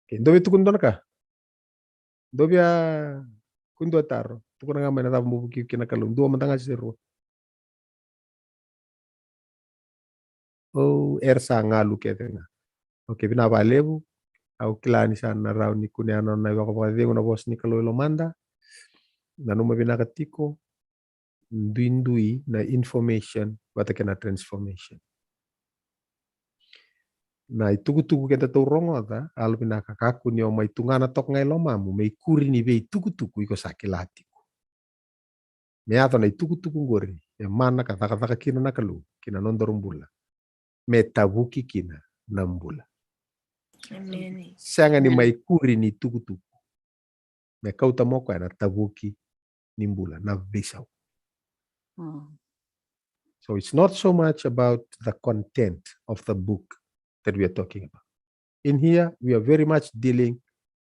Okay. Dobi tu kundo na ka? Dobi ya kundo taro. Tuko na nga may natambo buki kinakalum. Dua matanga siro. Ersa nga lukete nga. Okay, binabalebu. Au kilani sana raw ni kunyano na iwako pa na boss ni kaloy lomanda. Nanuma binakatiko. ndui na information wata kena transformation. Na ituku-tuku kita tu rongo ta alu pinaka kaku ni omai tungana tok ngai lomamu mei kuri ni vei tuku-tuku iko sakilatiku. Me ato na ituku-tuku ngori e mana kata-kata kina nakalu kina nondorumbula. Me tabuki kina nambula. Amen. Sanga ni mai kuri ni tuku-tuku. Me kauta moko na tabuki nimbula na visau. So it's not so much about the content of the book that we are talking about. In here, we are very much dealing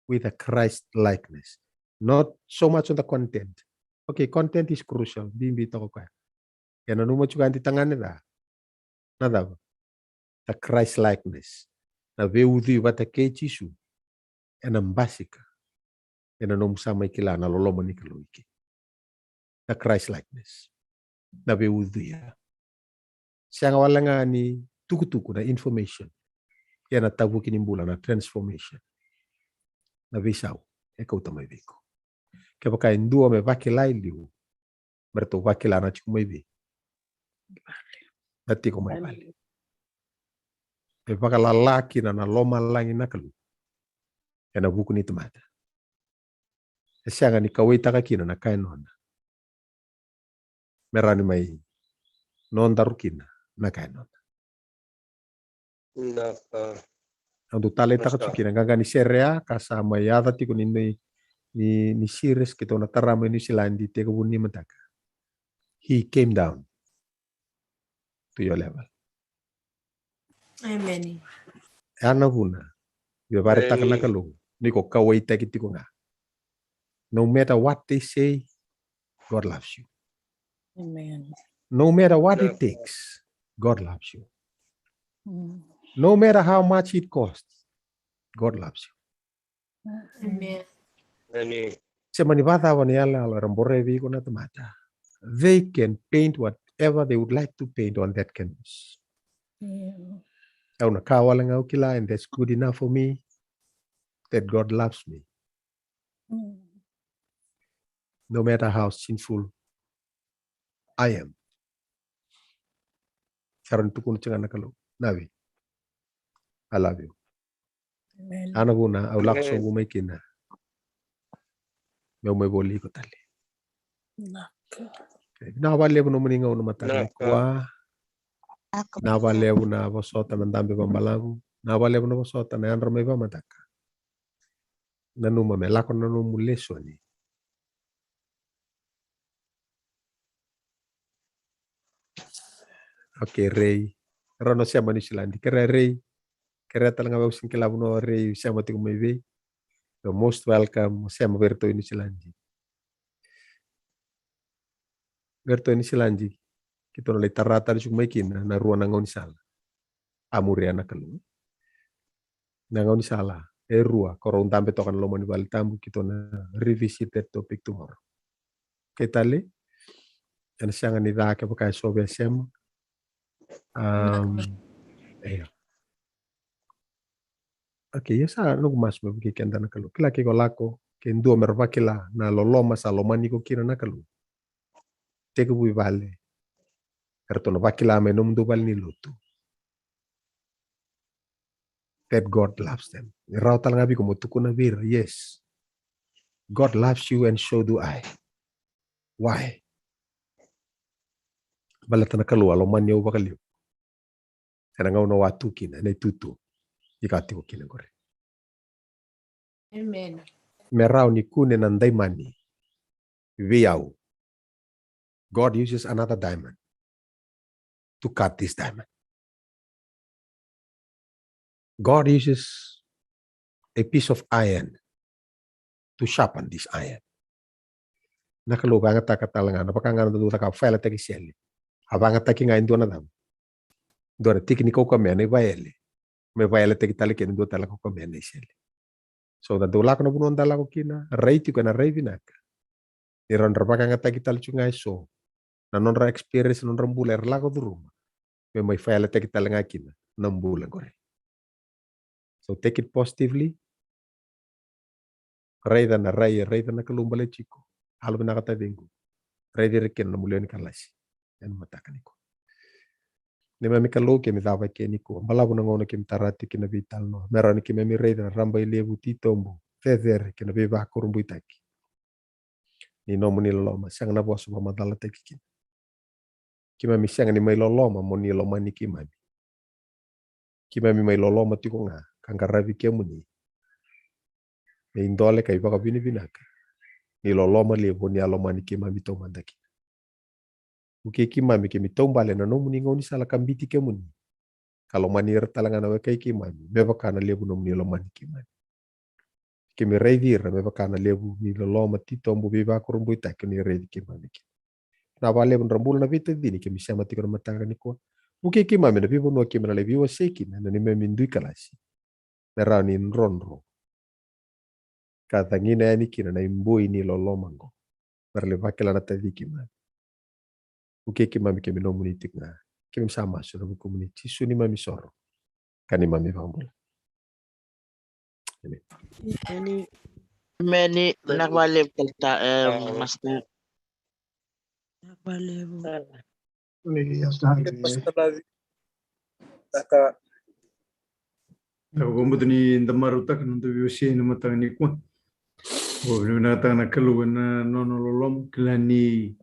with a Christ likeness, not so much on the content. Okay, content is crucial. Bimbi toko kaya. Kaya numa juga anti tangan nila. Nada ba? The Christ likeness. Na veudhi wata kechisu. Enambasika. Ena num sama ikila na lolomo ni kaloiki. The Christ likeness. Na veudhi ya. Siya nga wala nga ni tuku-tuku na information. Kaya natabuki nimbula na transformation. Na visau. Eka utamay viko. Kaya baka indua me vakilay liu. Merto vakila na chikumay vi. Nati ko may bali. E baka lalaki na loma langin na kalu. Kaya nabuko ni tumata. E siya nga ni kawita kakina na kaya nona. Merani may nondarukina na kaya nona. Ando tale takachukina gaga ni serea kasama yada tiko ni series kita na tarama ni silandi teko buni mataka. He came down to your level. Amen. Ana huna. Yo bare takana kalu. Niko kawai teko nga. No matter what they say, God loves you. Amen. No matter what it takes, God loves you. No matter how much it costs, God loves you. Amen. Semanibata waniala alorambore vi kuna tamata. They can paint whatever they would like to paint on that canvas. Au nakawala nga ukila, and that's good enough for me. That God loves me. No matter how sinful I am. Sharon tukun chingana kalu. Navi. I love you. Amen. Ana guna au lakso gumay kina. May boli ko tali. Nawale mo maningaw na matagal kuwa. Nawale mo na bosota ng dambi pambalagu. Nawale mo na bosota na yanro may pamataka. Nanuma me lakon nanumuleso ni. Okay, Ray. Rono siya manisilandi. Kaya Ray. Kaya talaga mawasing kilabu no Ray siya mati kumaybe. You're most welcome. Siya maberto ini silandi. Berto ini silandi. Kita nolay tarata di sumaikin na ruwan nangaw ni sala. Amurian na kalu. Nangaw ni sala. Rua. Korong tampe tokan lomo ni balitambu. Kita na revisit that topic tomorrow. Kita li. Yan siya nga ni Dake pa kaya sobe siyam. Ayo. Okay, yasa ano mas mabigyan na kalu. Kila kiko lako. Kendo mervakila na loloma sa lomani ko kina na kalu. Teko bui vale. Erto na vakila me numdu bal ni lutu. That God loves them. Rao talangabi ko mutuko na vir. Yes. God loves you and so do I. Why? Balata na kalu aloman niyo bakaliw. Kaya nga una watu kina na itutu. Ikati ko kina gore. Amen. Merao ni kune ng daimani. Viyaw. God uses another diamond to cut this diamond. God uses a piece of iron to sharpen this iron. Nakalubanga takatalangan. Napakanga na duta ka file at kiseli. Habang ataki nga indo na dam. Doon tekniko kami na ibayeli. May bayeli tekitalikin do talaga ko kami na iseli. So da dula ko na bunuan talaga ko kina. Raiti ko na ray binaka. Iron rapakanga takital chunga so. Na non-ra experience non rambula erlago do ruma. May file at kitalanga kina. Nambula gore. So take it positively. Ray na kalumbale chico. Halo na katadengu. Redirekin na mulio ni kalasi. Yan matakan iko. Ni mami kalau ke mi tava ke niko. Balabu na ngono ke mi tarati ke na vital no. Mera ni ke mami reda ramba ilebu titombo. Feather ke na beba kurumbu itaki. Ni nomu ni loloma. Siang na bosu mamadala teki. Kimami siang ni mai loloma mo ni loma ni kimami. Kimami mai loloma tiko nga. Kangaravi ke muni. Ni indole kai baka bini binaka. Ni loloma levo ni aloma ni kimami to mandaki. Uke kimami ke mitong bale na nomu ni ngoni sala kambiti ke muni. Kalau mani talangana we kai kimami. Beba kana levo nomu ni loma ni kimami. Kimi reivira beba kana levo ni loloma titombo beba kurumbu itaki ni reidi kimami. Na vale rambul na vita dini kimi siama tiko na matanga ni kwa. Uke kimami na vivo no kimi na leviwa seki na ni me mindui kalasi. Mera ni nronro. Kata ngina yani kina na imbui ni lolomango. Merle vakela na tadi kimami. Uke kimami kimi no munitik na. Kimi sama su na komuniti su ni mami soro. Kani mami vambula. Yani many nakwalib kalta master. Nakwalib. Nakukumbuka ni ndamarutak nuntu biusi ni matang ni kwa. Bo na tang na kalu na nono lolom klani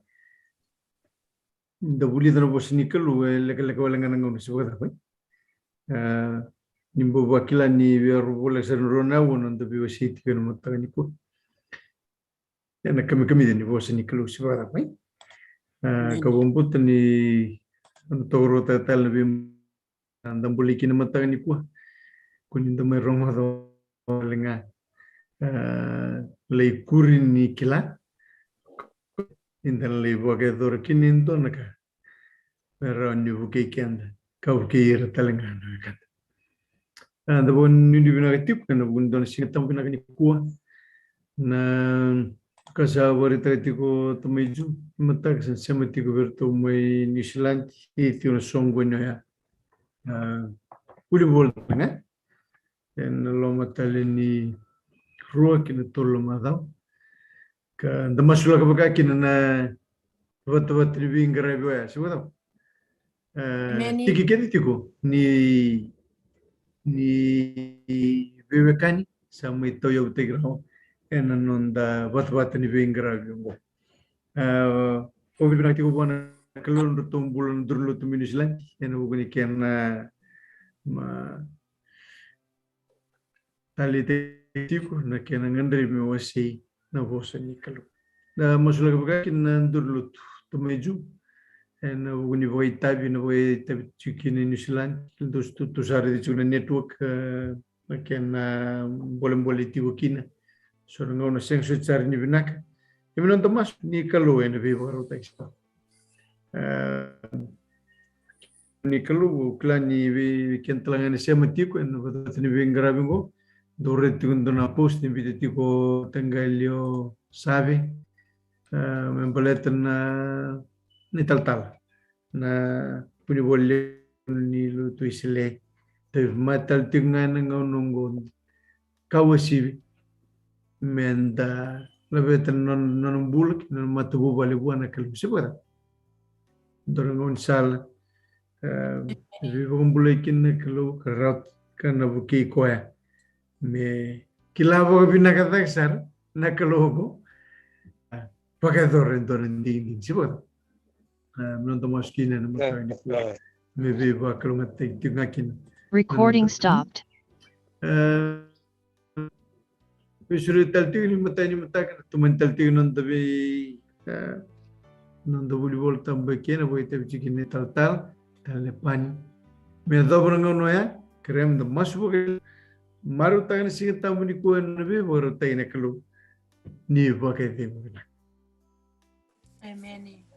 dabuli na bos ni kalu leka wala nga ngong suka ta. Nimbo wakila ni biar bola sen rona wono nuntu biusi ti na matang ni kwa. Na kami ni bos ni kalu suka ta. Kakumbuka ni toro tatal na bim ndambuli kina matang ni kwa. Kuninda may romado lenga lay kurin ni kila indan lay boge dor kinindo naka pero ni buke kenda kau ke ira talenga no kan anda bon ni bina tip kana bun don singa tam bina ni kuwa na kasa warita tiko tumeju matak san semati ko berto mai nisland itu no songo no ya uli bol nga en lo matalini rua kina tolo madau ka damasula ka baka kina na wat ribi ngarabi ya siwa tiki kedi tiko ni bebekani sama ito yo tegrao en nonda wat ni ngarabi ngo obi bina tiko bona kalon rutum durlo tuminislan en bugni kena ma Talitiko na kena ngandri me wasi na bosa ni kalu. Na masula ka kin ndurlut tumeju en uni voi tabi chikini New Zealand dos tu sare di chuna network na kena bolem tibo kina. So ngona seng so char ni binaka. Iminon tomas ni kalu en vivo ro texta. Ni kalu klani vi kentlangan sematiko en ni vingrabingo. Dore tundo na post ni bitiko tengalio sabe memboleta na ni tal na puni bolle ni lu tu isle te matal tingan ngonongon kawasibi menda lebeta non bulk non matubu bale buana kalu sebara dore ngon sal vivo bulekin kalu karat kana buki koya me kilabo pinakataksan nakalobo pagkador din sibo non tomaskina na matani me viva kalungatig tingakin Recording stopped. Visual taltig matani matakan tumantaltig non tabi non volleyball tambe kena boy tabi chikin tal pan me dobro ngono ya krem de masbo Maru tangan singa tamu ni kuan nabi baru tahu nak lu ni pakai temu. Amen.